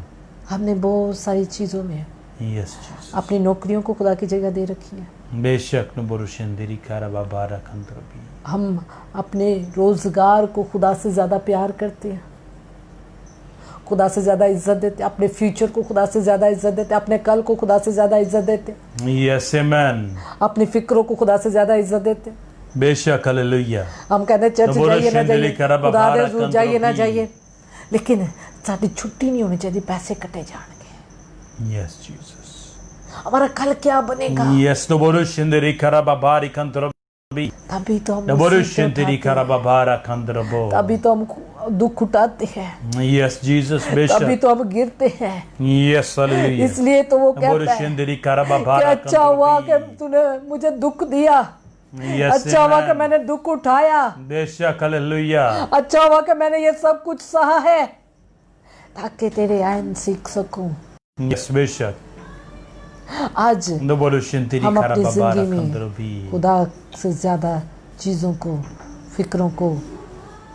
हमने बहुत सारी चीज़ों में यस जीसस। अपनी नौकरियों को खुदा की जगह दे रखी है। बेशक नबोरुशिंदिरी करबा बारा कंद्रोबी। हम अपने रोजगार को खुदा से ज़्यादा प्यार करते हैं, खुदा से ज़्यादा इज्जत देते हैं, अपने फ्यूचर को खुदा से ज़्यादा इज्जत देते हैं, अपने कल को खुदा से ज़्यादा इज्जत देते हैं, यस आमेन। अपनी फिक्रों को खुदा से ज़्यादा इज्जत देते हैं। बेशक हालेलुया हम कहते हैं चर्च जाइए ना जाइए, खुदा दे हज़ूर जाइए ना कंद्रोबी। जाइए, लेकिन साਡੀ छुट्टी नहीं होनी चाहिए, पैसे कटे जाएंगे, यस जीसस। हमारा कल क्या बनेगा, यस नबोरुशिंदिरी करबा बारी कंद्रोबी। तभी तो हम नबोरुशिंदिरी मुसीबत उठाते करबा बारा कंद्रोबो। हैं, तभी तो हम दुख उठाते हैं, यस जीसस तभी बेशक तो हम गिरते हैं। यस हालेलुया इसलिए तो वो कहता है नबोरुशिंदिरी करबा कि बारा अच्छा हुआ कि कंद्रोबी। तूने मुझे दुख दिया, यस अच्छा हुआ कि आमेन। मैंने दुख उठाया, बेशक हालेलुया अच्छा हुआ कि मैंने ये सब कुछ सहा है ताकि तेरे आयन सीख सकूं। यस बेशक आज नबोरुशिंदिरी हम अपनी करबा बारा जिंदगी में कंद्रोबी। खुदा से ज़्यादा चीज़ों को, फिक्रों को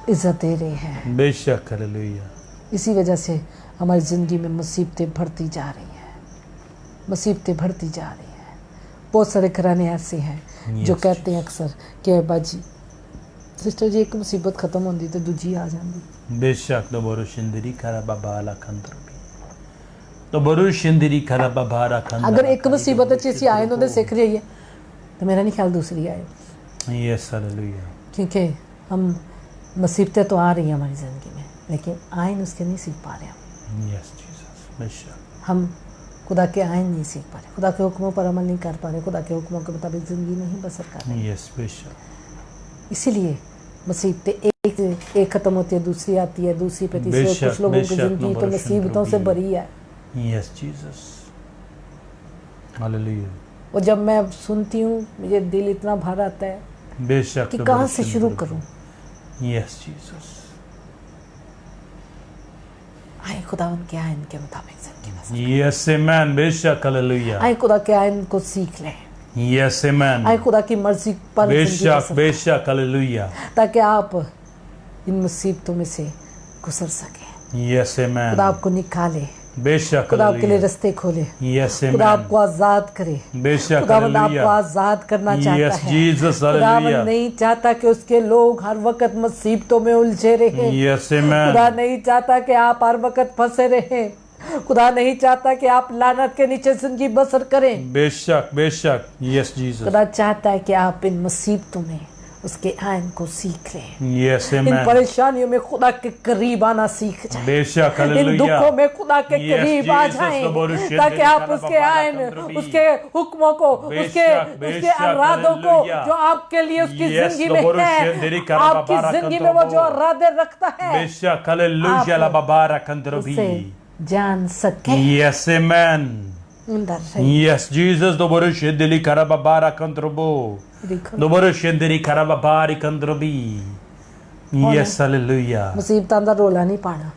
इज्जत दे रहे हैं। बेशक हालेलुया इसी वजह से हमारी ज़िंदगी में मुसीबतें बढ़ती जा रही हैं, मुसीबतें बढ़ती जा रही हैं। बहुत सारे घराने ऐसे हैं जो कहते हैं अक्सर कि बाजी सिस्टर जी एक मुसीबत ख़त्म होती तो दूजी आ जाती। बेशक नबोरुशिंदिरी करबा बाला कंद्रोबी। नबोरुशिंदिरी करबा बारा कंद्रोबी। अगर एक मुसीबत अच्छी आए तो सीख रही है तो मेरा नहीं ख्याल दूसरी आए, यस हालेलुया क्योंकि हम मुसीबतें तो आ रही हैं हमारी ज़िंदगी में, लेकिन आयन उसके नहीं सीख पा रहे हम। यस जीसस बेशक हम खुदा के आयन नहीं सीख पा रहे, खुदा के हुक्मों पर अमल नहीं कर पा रहे, खुदा के हुक्मों के मुताबिक ज़िंदगी नहीं बसर कर रहे। यस बेशक इसीलिए मुसीबतें एक ख़त्म होती है, दूसरी आती है, दूसरी पे तीसरी। बेशक, कुछ लोगों की बेशक, ज़िंदगी तो नंबर मुसीबतों से शुरू भरी है। यस जीसस हालेलुया और जब मैं सुनती हूँ मुझे दिल इतना भर आता है बेशक कि कहाँ से शुरू करूँ। यस जीसस आए खुदावन के आयन के मुताबिक ज़िंदगी बसर, यस आमेन बेशक हालेलुया आए खुदा के आयन को सीख लें, यस आमेन आए खुदा की मर्जी पर ज़िंदगी बेशक बसर, बेशक हालेलुया ताकि आप इन मुसीबतों में से गुजर सकें। यस आमेन खुदा आपको निकाले, बेशक खुदा आपके लिए हालेलुया रास्ते खोले, यस खुदा आमेन आपको आज़ाद करे। बेशक खुदावंद आपको हालेलुया आज़ाद करना चाहता यस है। जीसस खुदावंद हालेलुया नहीं चाहता कि उसके लोग हर वक्त मुसीबतों में उलझे रहें। यस खुदा आमेन नहीं चाहता कि आप हर वक्त फंसे रहें। खुदा नहीं चाहता कि आप लानत के नीचे जिंदगी बसर करें। बेशक बेशक यस जीसस खुदा चाहता है कि आप इन मुसीबतों में उसके आयन को सीख लें, यस इन आमेन परेशानियों में खुदा के करीब आना सीख जाएं, बेशक इन हालेलुया दुखों में खुदा के Yes, करीब आ Jesus, जाएं, नबोरुशिंदिरी ताकि आप करबा उसके बाला आयन, कंद्रोबी। उसके हुक्मों को, बेशक, उसके बेशक, इरादों को हालेलुया। जो आपके लिए उसकी Yes, जिंदगी में नबोरुशिंदिरी है, करबा आपकी बाला जिंदगी में वो जो कंद्रोबो। इरादे रखता है बेशक हालेलुया ला बाबारा कंद्रोबी उसे जान सके। यस आमेन अंदर से यस जीसस नबोरुशिंदिरी करबा बाला कंद्रोबो देखो नबोरुशिंदिरी करबा बारी कंद्रोबी यस हालेलुया मुसीबतां दा रोला नहीं पाना।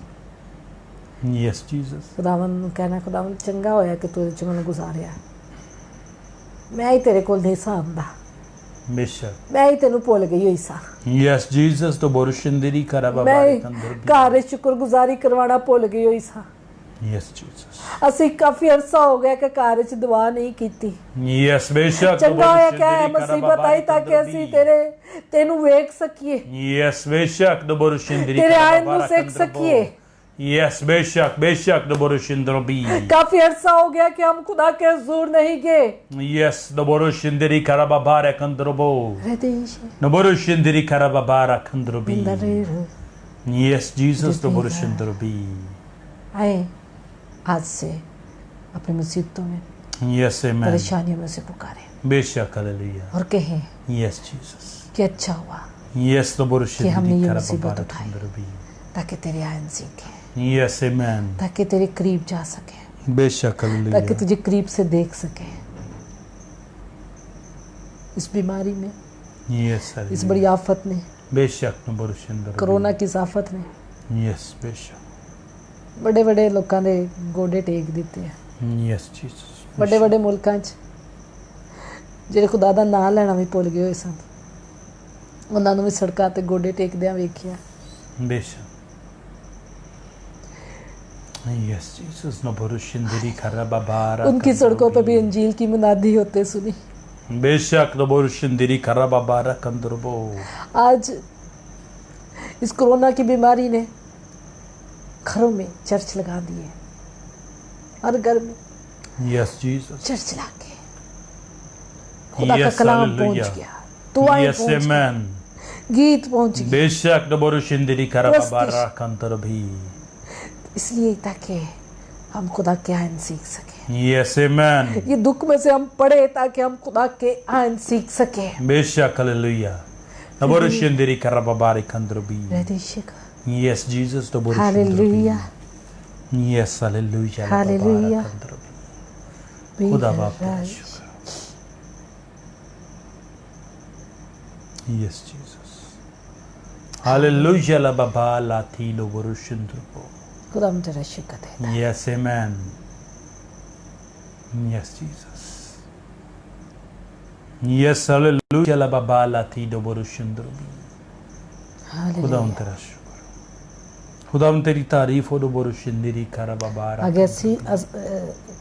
यस जीसस खुदावन ਨੂੰ कहना खुदावन चंगा होया कि तू इच मैनू गुजारिया, मैं ही तेरे कोल नहीं सामदा, बेशक मैं ही तेनू भुल गई हुई सा। यस जीसस तो बोरुशिंदरी कराबा मैं बारे कंदर घर शुक्रगुजारी करवाना भुल गई हुई सा। यस जीसस ਅਸੀਂ ਕਾਫੀ ਅਰਸਾ ਹੋ ਗਿਆ ਕਿ ਘਰ ਵਿੱਚ ਦੁਆ ਨਹੀਂ ਕੀਤੀ। यस बेशक ਚੰਗਾ ਹੋਇਆ ਕਿ ਇਹ ਮੁਸੀਬਤ ਆਈ ਤਾਂ ਕਿ ਅਸੀਂ ਤੈਨੂੰ ਵੇਖ ਸਕੀਏ, यस बेशक तो बोरुशिंदरी तेरे आयन ਨੂੰ ਸਿੱਖ ਸਕੀਏ। यस बेशक बेशक तो बोरुशिंदर भी काफी अरसा हो गया कि हम खुदा के हुजूर नहीं गए। यस तो बोरुशिंदरी कराबा बारे कंदरबो no borushindiri karaba bara kandrobi yes Jesus तो बोरुशिंदर भी आए आज से अपनी मुसीबतों में, यस आमेन, परेशानियों में से पुकारे बेशक हालेलुया और कहें यस जीसस कि अच्छा हुआ यस तो कि हमने बोरुशिंदरी ये कराबा मुसीबत बारा उठाई कंदरबी ताकि तेरे आयन सीखे, यस आमेन, ताकि तेरे करीब जा सके, बेशक हालेलुया ताकि तुझे करीब से देख सके। इस बीमारी में, यस इस बड़ी आफत में, बेशक तो बोरुशिंदर कोरोना की इस आफत में यस बेशक बड़े बड़े लोगों ने गोडे टेक दिते हैं। यस जीसस बड़े बड़े मुल्कों ਜਿਹੜੇ खुदा ਦਾ ਨਾਂ ਲੈਣਾ ਵੀ ਭੁੱਲ ਗਏ ਹੋਏ ਸਨ, ਉਹਨਾਂ ਨੂੰ ਵੀ ਸੜਕਾਂ ਤੇ ਗੋਡੇ ਟੇਕਦਿਆਂ ਵੇਖਿਆ। बेशक यस जीसस नो बोरुशिंदरी कराबा बारा उनकी सड़कों पे भी अंजील की मुनादी होते सुनी। बेशक तो बोरुशिंदरी कराबा बारा कंदरबो आज इस कोरोना की बीमारी ने घरों में चर्च लगा दिए, हर घर में यस जीसस चर्च ला के खुदा का कलाम पहुंच गया, दुआएं यस पहुंच गई, आमेन, गीत पहुंच गए, बेशक तो बोरुशिंदरी कराबा बारा कंदरबी इसलिए ताकि हम खुदा के आयन सीख सके। यस आमेन, ये दुख में से हम पढ़े ताकि हम खुदा के आयन सीख सके। बेशक हालेलुया तो बोरुशिंदरी कराबा बारा कंदरबी हृदय यस जीसस तो हालेलुया यस हालेलुया हालेलुया खुदा बाप का शुक्र यस जीसस हालेलुया ला बाबा लाती लो बोरुशिंदर खुदा हम तेरा शुक्र है। Yes amen yes Jesus yes hallelujah ला बाबा लाती लो बोरुशिंदर खुदा हम तेरा शुक्र, खुदा हम तेरी तारीफ हो। बोरुशिंदरी कराबा बारा आगे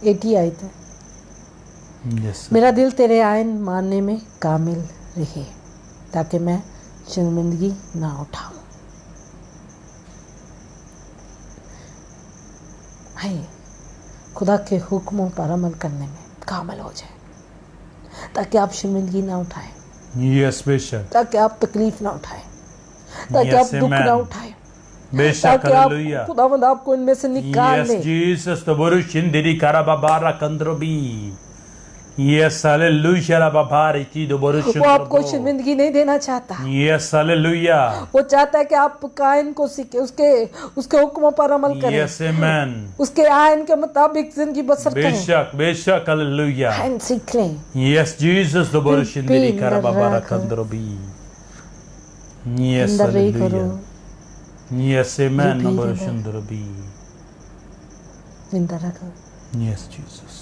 80 आयत है। यस मेरा दिल तेरे आयन मानने में कामिल रहे ताकि मैं शर्मिंदगी ना उठाऊं। हाय खुदा के हुक्मों पर अमल करने में कामिल हो जाए ताकि आप शर्मिंदगी ना उठाएं, यस बेशक ताकि आप तकलीफ ना उठाएं, ताकि Yes, आप दुख amen. ना उठाएं, बेशक ताकि आप हालेलुया खुदावंद आपको इनमें से निकाल यस ले। जीसस तो बोरुशिंदरी कराबा बारा कंदरबी यस हालेलुया ला बाबा रीति दो वो आपको बोरुशिंदर शर्मिंदगी नहीं देना चाहता, यस हालेलुया वो चाहता है कि आप कायन को सीखे, उसके हुक्मों पर अमल करें, यस आमेन, उसके आयन के मुताबिक जिंदगी बसर करें, बेशक बेशक हालेलुया आयन सीख लें। यस जीसस तो बोरुशिंदरी Be कराबा बारा miracle. कंदरबी यस अंदर रही करो, hallelujah yes amen Be no miracle. बोरुशिंदर भी जिंदा रखो। यस जीसस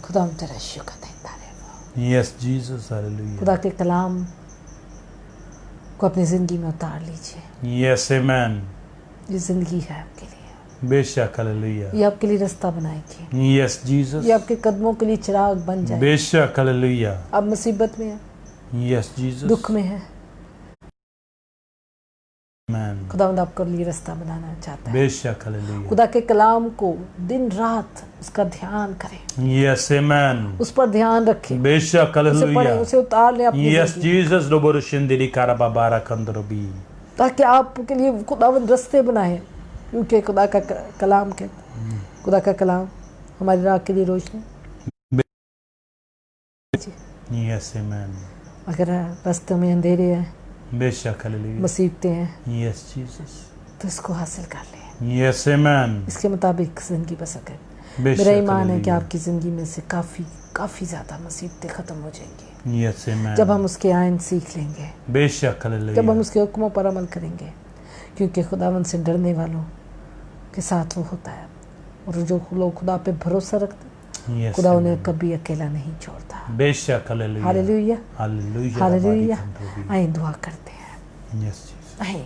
खुदा हम तेरा शुक्र देता रहे। यस जीसस हालेलुया खुदा के कलाम को अपनी जिंदगी में उतार लीजिए। यस आमेन, ये जिंदगी है आपके लिए, बेशक हालेलुया ये आपके लिए रास्ता बनाएगी, यस जीसस ये आपके कदमों के लिए चिराग बन जाए। बेशक हालेलुया आप मुसीबत में हैं, यस जीसस दुख में हैं, आमेन, खुदावंद आपके लिए रास्ता बनाना चाहता है। बेशक हालेलुया खुदा के कलाम को दिन रात उसका ध्यान करें, यस आमेन, उस पर ध्यान रखें, बेशक उसे पढ़ें, हालेलुया उसे उतार लें अपनी यस जिंदगी, जीसस नो बोरुशिंदरी कराबा बारा कंदरबी ताकि आपके लिए खुदावंद रास्ते बनाए। क्योंकि खुदा का कलाम के खुदा का कलाम हमारी राह के लिए रोशनी। यस आमेन, अगर रास्ते में अंधेरे हैं, बेशक हालेलुया मुसीबतें हैं, यस जीसस तो इसको हासिल कर लें, यस आमेन, इसके मुताबिक जिंदगी बसर करें। बेशक मेरा ईमान है कि हालेलुया आपकी ज़िंदगी में से काफ़ी ज़्यादा मुसीबतें ख़त्म हो जाएंगी यस आमेन, जब हम उसके आयन सीख लेंगे, बेशक जब हम हालेलुया उसके हुक्मों पर अमल करेंगे। क्योंकि खुदावंद से डरने वालों के साथ वो होता है, और जो लोग खुदा पे भरोसा रखते हैं Yes, खुदा amen. उन्हें कभी अकेला नहीं छोड़ता। बेशक, hallelujah, hallelujah, hallelujah, hallelujah. Hallelujah. आइए दुआ करते हैं, Yes, Jesus. आइए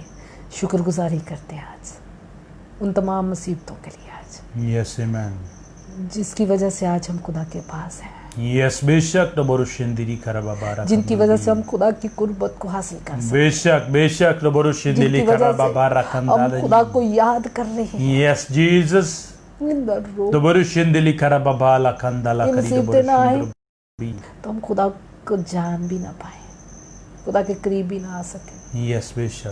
शुक्रगुजारी करते हैं आज उन तमाम मुसीबतों के लिए आज Yes, amen. जिसकी वजह से आज हम खुदा के पास हैं, Yes, बेशक, नबरो शिंदिरी करबाबारा जिनकी वजह से हम खुदा की कुर्बत को हासिल कर सकते बेशक, बेशक, नबरो हैं, शिंदिली जिनकी वजह करबाबारा से हम खुदा को याद कर रहे हैं। Yes, Jesus. इन दर्दों नबरो शिंदिली करबाबाला कंदाला ये करी मुसीबतें ना आए नबरो तो हम खुदा को जान भी ना पाए, खुदा के करीब भी ना आ सके। Yes, बेशक,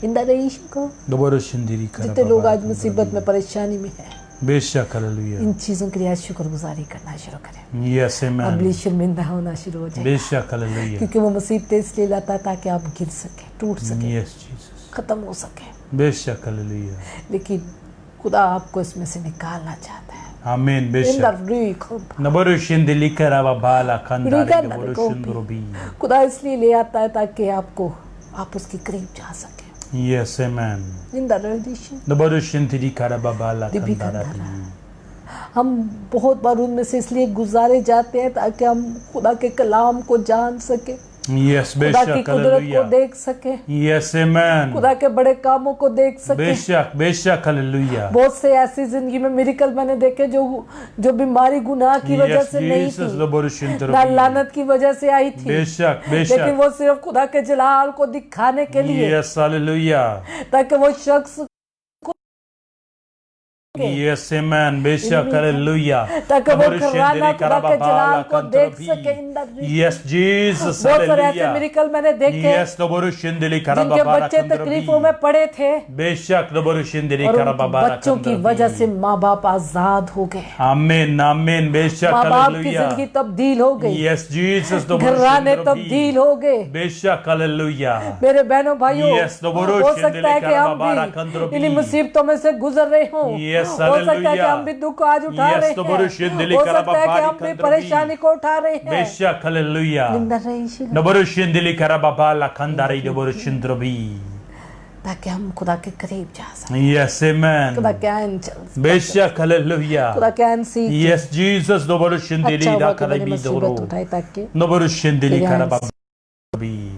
इन दरेश को नबरो शिंदिरी जितने लोग करबाबारा आज मुसीबत में परेशानी में हैं, बेशक, हालेलुया। इन चीजों के लिए आज शुक्रगुजारी करना शुरू करें। Yes, amen. अगली शर्मिंदा होना शुरू हो जाए, बेशक, हालेलुया। क्योंकि वो मुसीबतें इसलिए लाता है ताकि आप गिर सके, टूट सके, Yes, Jesus. खत्म हो सके। बेशक, हालेलुया। लेकिन खुदा आपको इसमें से निकालना चाहता है। आमीन, इन बेशक। दर्दों नबरो शिंदिली करबाबाला कंदाला रिका नबरो नरको शिंदरोबी खुदा इसलिए ले आता है ताकि आप उसके करीब जा सके। Yes, amen. इन दर्दिश नबरो शिंदिली करबाबाला दिबी कंदाला कंदारा। हम बहुत बार उनमें से इसलिए गुजारे जाते हैं ताकि हम खुदा के कलाम को जान सके, Yes, खुदा की बेशक, कुदरत को हालेलुया। देख सके, Yes, amen. खुदा के बड़े कामों को देख सके। बेशक, बेशक, हालेलुया। बहुत से ऐसी जिंदगी में मिरेकल मैंने देखे जो बीमारी गुनाह की वजह Yes, से नहीं Jesus, थी, नबरो ना शिंदरोबी लानत की वजह से आई थी, बेशक, लेकिन बेशक। वो सिर्फ खुदा के जलाल को दिखाने के लिए, Yes, हालेलुया। ताकि वो शख्स Yes, amen. बेशक, हालेलुया। ताकि वो नबरो घराना शिंदिली खुदा के जलाल को देख करबाबाला सके। इन दर्दिश Yes, Jesus, बहुत सारे ऐसे हालेलुया। मिरेकल मैंने देखे Yes, नबरो शिंदिली जिनके करबाबाला बच्चे तकलीफों में पड़े थे बेशक, नबरो शिंदिली और उन करबाबाला बच्चों की वजह से माँ बाप आजाद हो गए, आमीन, आमीन, बेशक, माँ बाप की हालेलुया। जिंदगी तब्दील हो गई, Yes, Jesus, नबरो घराने शिंदिली तब्दील हो गए। बेशक, हालेलुया। मेरे बहनों भाइयों, Yes, नबरो हो सकता है कि हम शिंदिली करबाबाला भी इन्हीं मुसीबतों में से गुजर रहे हों, Yes, हो सकता है कि हालेलुया। हम भी दुख आज उठा Yes, रहे नबरो हैं, शिंदिली हो सकता है कि करबाबाला हम भी परेशानी को उठा रहे हैं। बेशक, हालेलुया। निंदा रही शी- नबरो शिंदिली करबाबाला कंदारी नबरो शिंदरोबी ताकि हम खुदा के करीब जा सकें, Yes, amen. खुदा के आइन चल सकें, बेशक, हालेलुया। खुदा के आइन सीख Yes, Jesus, नबरो शिंदिली अच्छा हुआ दा कि मैंने करबी मुसीबत दोरो उठाई ताकि नबरो शिंदिली तेरे करबाबी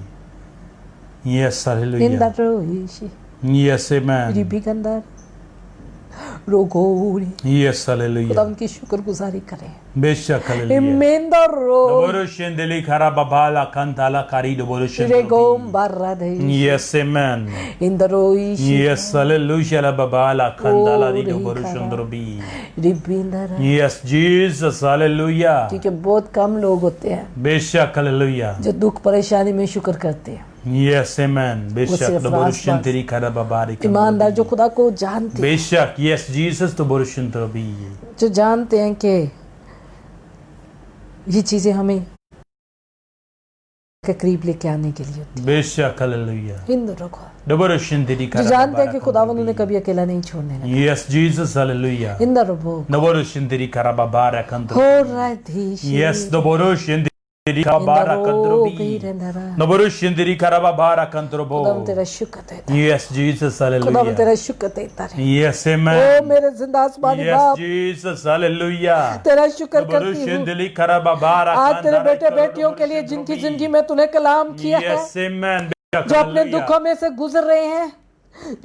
Yes, निंदा hallelujah. रही शी- Yes, amen. रिबी गंदा रोगोरी Yes, खुदा hallelujah. उनकी शुक्रगुजारी करें। बेशक, hallelujah. इमेंदा रो नबरो शिंदिली करबाबाला कंदाला करी नबरो रेगोम शिंदरोबी बारा दे Yes, amen. इंदरोई Yes, hallelujah. La babala kandala di noboro shindrobi. रिबिंदरा, Yes, Jesus, hallelujah. क्योंकि बहुत कम लोग होते हैं बेशक, hallelujah. जो दुख परेशानी में शुक्र करते हैं, Yes, amen. बेशक, सिर्फ नबरो राज-बाज। शिंदिली करबाबारी ईमानदार जो खुदा को जानते हैं, बेशक, yes, Jesus, नबरो शिंदरोबी. जो जानते हैं कि ये चीजें हमें के करीब लेके आने के लिए होती बेशक, hallelujah. है। हिंदू रखो नबरो शिंदिली जो जानते हैं कि खुदावन करबाबारी. उन्हें कभी अकेला नहीं छोड़ने लगा। Yes, Jesus, hallelujah. हिंदू रबो नबरो शिंदिली करबाबारा हो कंदरोबी. रहा थी Yes, नबरो शिंदिली करबाबारा कंदरोबी. नबरो शिंदिली करबाबारा कंदरोबो. खुदावन तेरा शुक्र देता है, Yes, Jesus, खुदावन hallelujah. तेरा शुक्र देता है। Yes, ओ amen. मेरे जिंदा आसमानी Yes, बाप, Jesus, hallelujah. तेरा शुक्र नबरो करती हूँ शिंदिली करबाबारा आज तेरे कंदरा बेटे बेटियों के लिए जिनकी जिंदगी में तूने कलाम किया है, Yes, amen. जो अपने दुखों में से गुजर रहे हैं,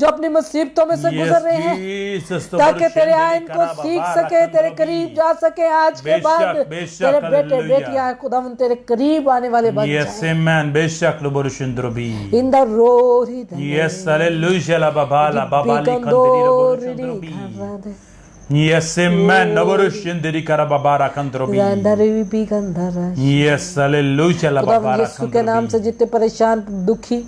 जो अपनी मुसीबतों में से गुजर रहे हैं, ताकि तेरे आयन को सीख सके, तेरे करीब जा सके। आज के बेशक, बाद बेशक, तेरे बेटे हालेलुया। बेटियां खुदावन तेरे करीब आने वाले बन Yes, जाएं। amen. बेशक, नबरो शिंदरोबी. इन द रोरी Yes, hallelujah. La babala babali kandiri naboro शिंदरोबी. Yes, amen. Naboro shindiri karababara kandrobi. Yes, hallelujah. La खुदावन babara यीशु के नाम से kandrobi. जितने परेशान, दुखी,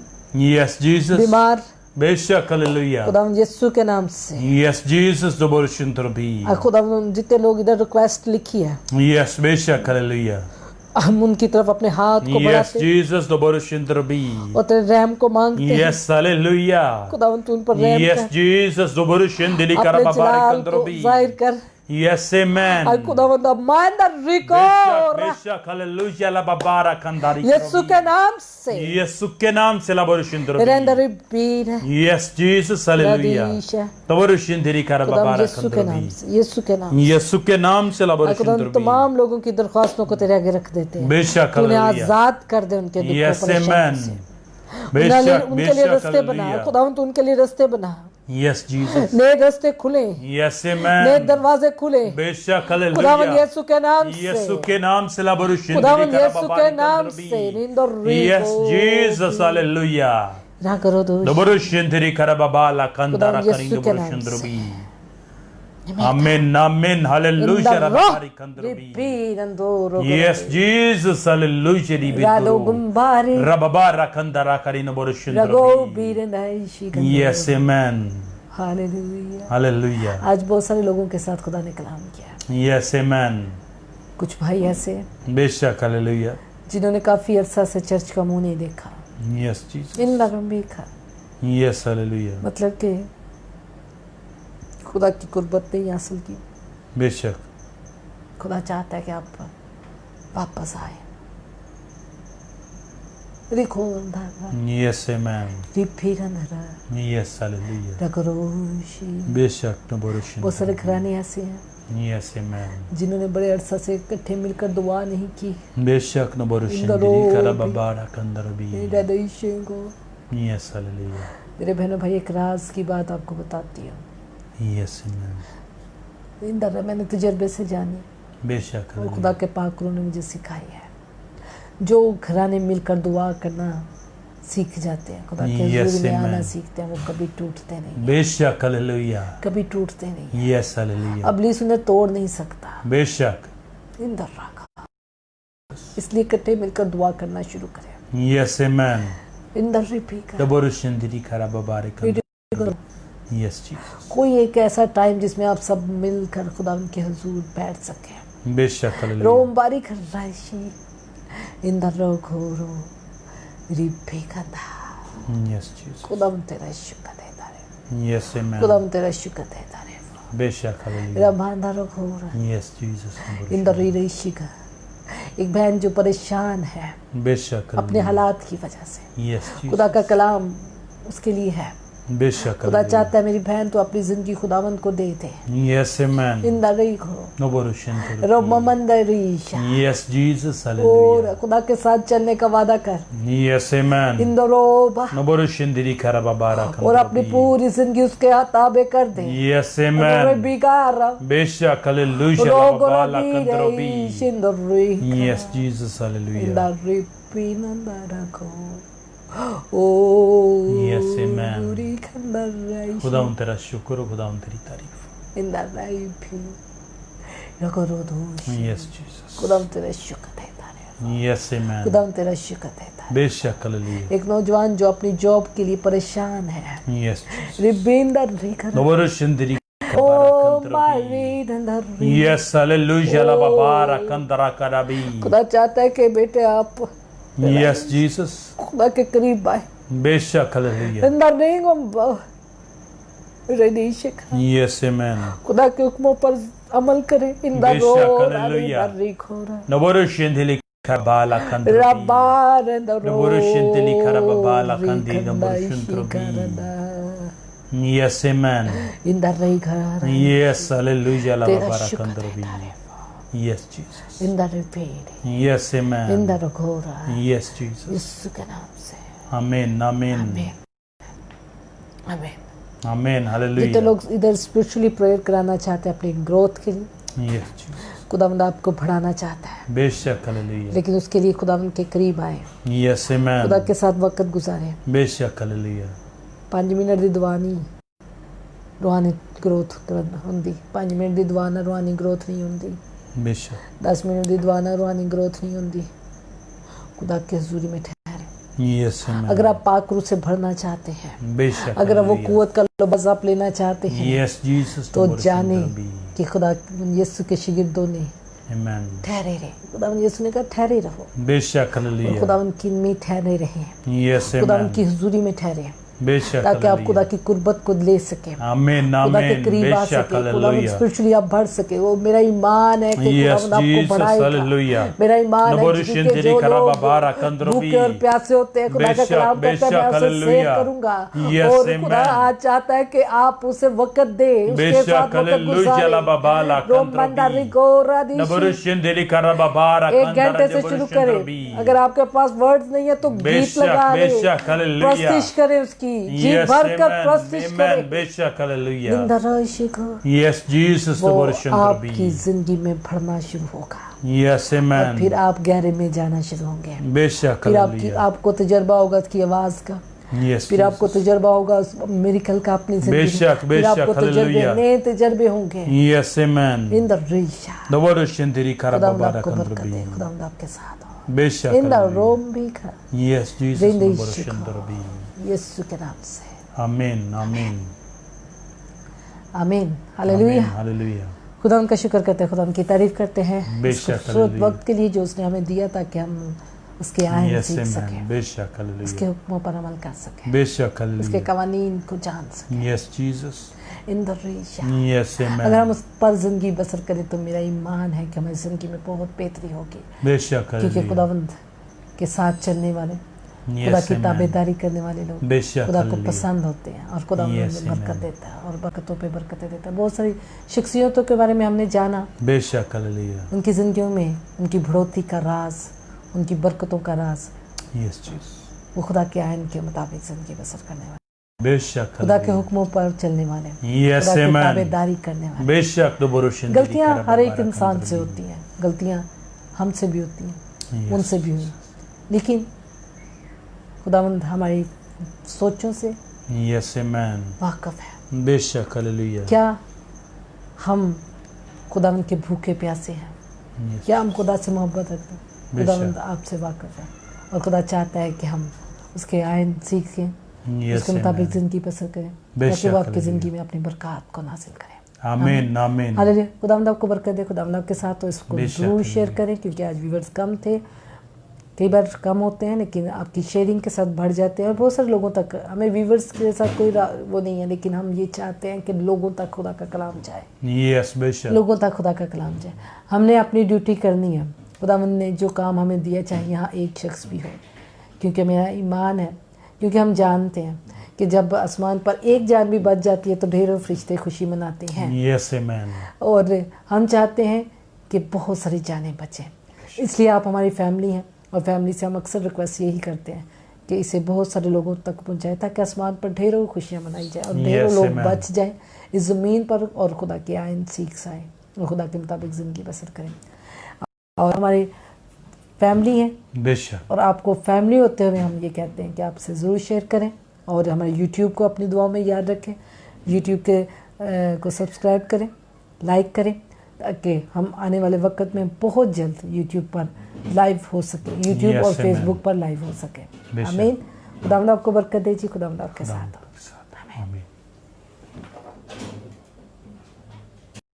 Yes, Jesus. बीमार, बेशक, hallelujah. खुदावन यीशु के नाम से Yes, Jesus. नबरो शिंदरोबी. खुदावन जितने लोग इधर रिक्वेस्ट लिखी है, Yes, बेशक, hallelujah. हम उनकी तरफ अपने हाथ को Yes, बढ़ाते Jesus. नबरो शिंदरोबी. और तेरे रहम को मांगते हैं। Yes, hallelujah. खुदावन तू उन पर रहम Yes, कर, Jesus. नबरो शिंदरी अपने karababara जलाल को kandrobi. जाहिर कर, Yes, amen. Ay खुदावंद मांदा रिको बेशक हालेलुया ला बाबारा कंदारी यीशु के नाम से यीशु के नाम से ला बरुशिंद्र रेंदर बीर Yes, Jesus, hallelujah. तबरुशिंद्री कर बाबारा यीशु के नाम कंदरबी से यीशु के नाम यीशु के नाम से ला खुदावंद बरुशिंद्र तमाम लोगों की दरख्वास्तों को तेरे आगे रख देते हैं बेशक तूने हालेलुया आजाद कर दे उनके दुखों Yes, परेशानियों amen. से बेशक उनके लिए बेशक रास्ते बना हालेलुया खुदावंद उनके लिए रास्ते बना Yes, Jesus. नए रास्ते खुले Yes, नए amen. दरवाजे खुले बेशक खुदावंद हालेलुया यीशु के नाम यीशु से के नाम से ला बरुशिंद्री खुदावंद कर यीशु के बाबारा नाम कंदरबी से निंदर Yes, Jesus, hallelujah. ना करो दोष Doborushendri karababala kandara खुदावंद karindu यीशु के नाम borushendrubi. से Amen, amen, hallelujah. Rabari kandrubi. Ripirandoro Yes, Jesus, hallelujah. Rado Ribiduru. gumbare Rababara kandara karinu Rago borushendrubi. birandaishi Yes, amen. Hallelujah Hallelujah. आज बहुत सारे लोगों के साथ खुदा ने कलाम किया Yes, amen. कुछ भाई ऐसे बेशक hallelujah. जिन्होंने काफी अरसा से चर्च का मुंह नहीं देखा Yes, Jesus. इन लगन भी खा Yes, hallelujah. मतलब कि खुदा की कुर्बत नहीं हासिल की बेशक खुदा चाहता है कि आप वापस आए रिखो Yes, amen. रिफिरंदरा Yes, hallelujah. रगरोशी बेशक बहुत सारे borushendrubi. घराने ऐसे हैं Yes, amen. जिन्होंने बड़े अरसा से इकट्ठे मिलकर दुआ नहीं की बेशक न borushendri karababara kandarbi. हृदय को Yes, hallelujah. मेरे बहनों भाई एक राज की बात आपको बताती हूँ Yes, amen. इन दर मैंने तजर्बे से जानी बेशक और खुदा hallelujah. के पाक रूह ने मुझे सिखाई है जो घराने मिलकर दुआ करना सीख जाते हैं खुदा के Yes, हुजूर में आना amen. सीखते हैं वो कभी टूटते नहीं बेशक hallelujah. कभी टूटते नहीं Yes, hallelujah. अबलीस उन्हें तोड़ नहीं सकता बेशक इन दर रखा इसलिए इकट्ठे मिलकर दुआ करना शुरू करें Yes, amen. इन दर रिपी न कर borushendri karababara kandarbi. Yes, Jesus. कोई एक ऐसा टाइम जिसमें आप सब मिलकर खुदा उनके हुजूर बैठ सके बेशक hallelujah. रोमबारी कर राशि इन दर घोरो रिपी कंदा Yes, Jesus. खुदा तेरा शुक्र देता है Yes, amen. खुदा तेरा शुक्र देता है बेशक hallelujah. मेरा बांधा घोरा Yes, Jesus. न इन दर borushendri. ऋषि का एक बहन जो परेशान है बेशक अपने hallelujah. हालात की वजह से Yes, Jesus. खुदा का कलाम उसके लिए है बेशक खुदा hallelujah. चाहता है मेरी बहन तो अपनी जिंदगी खुदावंद को दे दे Yes, amen. इन दरी घो No borushendri. रोमंदरीशा Yes, Jesus. और Hallelujah. खुदा के साथ चलने का वादा कर Yes, amen. इन दरोबा No borushendri karababara और अपनी kandarbi. पूरी जिंदगी उसके ताबे कर दे Yes, और amen. बिगारा बेशक hallelujah. रोगोला Rababala kandarbi. शिंदरी Yes, Jesus. Hallelujah. Indri पीनंदरा को ओ Yes, amen. खंदराई खुदा उन तेरा शुक्र हो, खुदा उन तेरी तारीफ. इंदराई भी रगरो दोष Yes, Jesus. खुदा तेरा शुक्र देता है Yes, amen. खुदा तेरा शुक्र देता है बेशक hallelujah. एक नौजवान जो अपनी जॉब के लिए परेशान है Yes, Jesus. रिबिंदर रिकर No borushendri ओ kabara kandarbi. मारी दंदर Yes, hallelujah. Rababara kandara karabi. खुदा चाहता है कि बेटे आप Yes, Jesus. खुदा के करीब आए बेशक hallelujah. अंदर नहीं हम रदीशक Yes, amen. खुदा के हुक्मों पर अमल करें इंदर बेशक, हालेलुया। खोरा No borushendri kabala kandarbi. रबार अंदर No borushendri karababala kandi. No borushendri. Yes, amen. Inder रही घर Yes, hallelujah. तेरा Rababara शुक्र kandarbi. देता है Yes, Jesus. इंदर पेड़ Yes, amen. इंदर घोरा Yes, Jesus. यीशु के नाम से Amen, amen. आमीन आमीन Amen, जितने hallelujah. लोग इधर स्पिरिचुअली प्रेयर कराना चाहते हैं अपनी ग्रोथ के लिए Yes, Jesus. खुदावंद आपको बढ़ाना चाहता है बेशक hallelujah. लेकिन उसके लिए खुदावंद के करीब आए Yes, खुदा amen. के साथ वक्त गुजारें बेशक hallelujah. 5 मिनट ਦੀ ਦੁਆ ਨਹੀਂ ਰੂਹਾਨੀ ਗਰੋਥ ਹੁੰਦੀ 5 ਮਿੰਟ ਦੀ ਦੁਆ ਨਾਲ ਰੂਹਾਨੀ ਗਰੋਥ ਨਹੀਂ ਹੁੰਦੀ बेशक. 10 मिनट ਦੀ ਦੁਆ ਨਾਲ ਰੂਹਾਨੀ ग्रोथ नहीं होती खुदा के हजूरी में ठहरे Yes, amen. अगर आप पाक रूह से भरना चाहते हैं बेशक अगर वो hallelujah. कुव्वत का लफ्ज़ आप लेना चाहते हैं Yes, Jesus. तो No जाने borushendri. कि खुदा यीशु के शागिर्दों ने Amen. ठहरे रहे खुदा यीशु ने कहा ठहरे रहो बेशक और hallelujah. खुदा उनकी में ठहरे रहे Yes, खुदा amen. उनकी हजूरी में ठहरे बेशक ताकि आप खुदा की कुर्बत को ले सके, आमीन खुदा के आमीन करीब आ बेशक सके, खुदा हालेलुया स्पिरिचुअली आप बढ़ सके। वो मेरा ईमान है कि यस खुदा आपको जीसस बढ़ाएगा। हालेलुया मेरा ईमान है नबोरुशिन कि तेरी जो खराबा लोग बारा कंद्रबी भूखे और प्यासे होते हैं, खुदा का बेशक कलाम कहता है मैं बेशक उसे शेयर हालेलुया करूंगा। यस और खुदा आमीन आज चाहता है कि आप उसे वक्त दे, उसके बेशक साथ वक्त हालेलुया गुजारे। ला बाबाला कंद्रबी नबोरुशिन तेरी खराबा बारा एक घंटे से शुरू करें। अगर आपके पास वर्ड्स नहीं है तो गीत लगा ले, बेशक हालेलुया प्रस्तिश करें, उसकी जी भर कर प्रस्तिश करें। बेशक हालेलुया निंदा यस जीसस वो नबोरुशिन आपकी जिंदगी में बढ़ना शुरू होगा, यस और आमीन फिर आप गहरे में जाना शुरू होंगे। बेशक फिर हालेलुया आपको तजुर्बा होगा उसकी आवाज का, यस फिर आपको तजुर्बा होगा उस मिरेकल का अपनी जिंदगी में। बेशक फिर बेशक आपको तजुर्बे, हालेलुया नए तजुर्बे होंगे। यस आमीन इन द रेशा नबोरुशिन तेरी खराबा खुदा बारा आपको बरकत कंद्रबी दे, खुदा आपके साथ हो। बेशक इन द हालेलुया रोम भी खा यस जीसस जिंदगी नबोरुशिन सीखो। दरबी यीशु के नाम से आमीन आमीन आमीन हालेलुया। हालेलुया खुदा उनका शुक्र करते हैं, खुदा उनकी तारीफ करते हैं इस बेशक खूबसूरत हालेलुया वक्त के लिए जो उसने हमें दिया ताकि हम उसके आयन यस सीख सकें, आमीन बेशक हालेलुया उसके हुक्मों पर अमल कर सकें, बेशक उसके हालेलुया कवानीन को जान सकें। यस जीसस इन द रेशा यस अगर हम आमीन उस पर जिंदगी बसर करें तो मेरा ईमान है कि हमारी जिंदगी में बहुत बेहतरी होगी, बेशक क्योंकि हालेलुया खुदावंद के साथ चलने वाले, खुदा यस की आमीन ताबेदारी करने वाले लोग बेशक खुदा को हालेलुया पसंद होते हैं, और खुदा उन्हें Yes, बरकत amen. देता है और बरकतों पे बरकतें देता है। बहुत सारी शख्सियतों के बारे में हमने जाना, बेशक हालेलुया उनकी जिंदगियों में उनकी बढ़ोतरी का राज, उनकी बरकतों का राज, यस जीसस वो खुदा के आयन के मुताबिक जिंदगी बसर करने वाले, बेशक खुदा के हालेलुया हुक्मों पर चलने वाले, यस खुदा की आमीन ताबेदारी करने वाले। बेशक नबोरुशिन तेरी गलतियां खराबा हर एक बारा इंसान से कंद्रबी होती हैं, गलतियां हमसे भी होती हैं, Yes. उनसे भी हुई, लेकिन खुदावंद हमारी सोचों से यस आमीन वाकिफ है। बेशक हालेलुया क्या हम खुदावंद के भूखे प्यासे हैं? यस क्या हम खुदा से मोहब्बत रखते हैं? बेशक। खुदावंद आपसे वाकिफ है, और खुदा चाहता है कि हम उसके आयन सीखें, यस उसके मुताबिक आमीन जिंदगी बसर करें, बेशक ताकि वो आपकी हालेलुया। ज़िंदगी में अपनी बरकत को नासिल करें। आमीन आमीन हालेलुया। खुदावंद आपको बरकत दे, खुदावंद आपके साथ हो। इसको बेशक जरूर हालेलुया। शेयर करें, क्योंकि आज व्यूवर्स कम थे, कई बार कम होते हैं, लेकिन आपकी शेयरिंग के साथ बढ़ जाते हैं, और बहुत सारे लोगों तक, हमें व्यूवर्स के साथ कोई वो नहीं है, लेकिन हम ये चाहते हैं कि लोगों तक खुदा का कलाम जाए, यस बेशक लोगों तक खुदा का कलाम जाए। हमने अपनी ड्यूटी करनी है, खुदावंद ने जो काम हमें दिया, चाहे यहाँ एक शख्स भी हो, क्योंकि मेरा ईमान है, क्योंकि हम जानते हैं कि जब आसमान पर एक जान भी बच जाती है तो ढेरों फरिश्ते खुशी मनाते हैं, यस आमीन और हम चाहते हैं कि बहुत सारी जानें बचें। इसलिए आप हमारी फैमिली हैं, और फैमिली से हम अक्सर रिक्वेस्ट यही करते हैं कि इसे बहुत सारे लोगों तक पहुंचाएं, ताकि आसमान पर ढेरों खुशियां मनाई जाए और ढेरों Yes, लोग amen. बच जाएं इस ज़मीन पर, और खुदा के आयन सीख जाएं और खुदा के मुताबिक ज़िंदगी बसर करें। और हमारी फैमिली है, बेशक और आपको फैमिली होते हुए हम ये कहते हैं कि आपसे ज़रूर शेयर करें, और हमारे यूट्यूब को अपनी दुआओं में याद रखें, यूट्यूब के को सब्सक्राइब करें, लाइक करें, ताकि हम आने वाले वक्त में बहुत जल्द यूट्यूब पर लाइव हो सके, यूट्यूब Yes, और amen. फेसबुक पर लाइव हो सके। बेशक। आमीन। खुदावंद आपको बरकत दे जी, खुदावंद आपके साथ हो।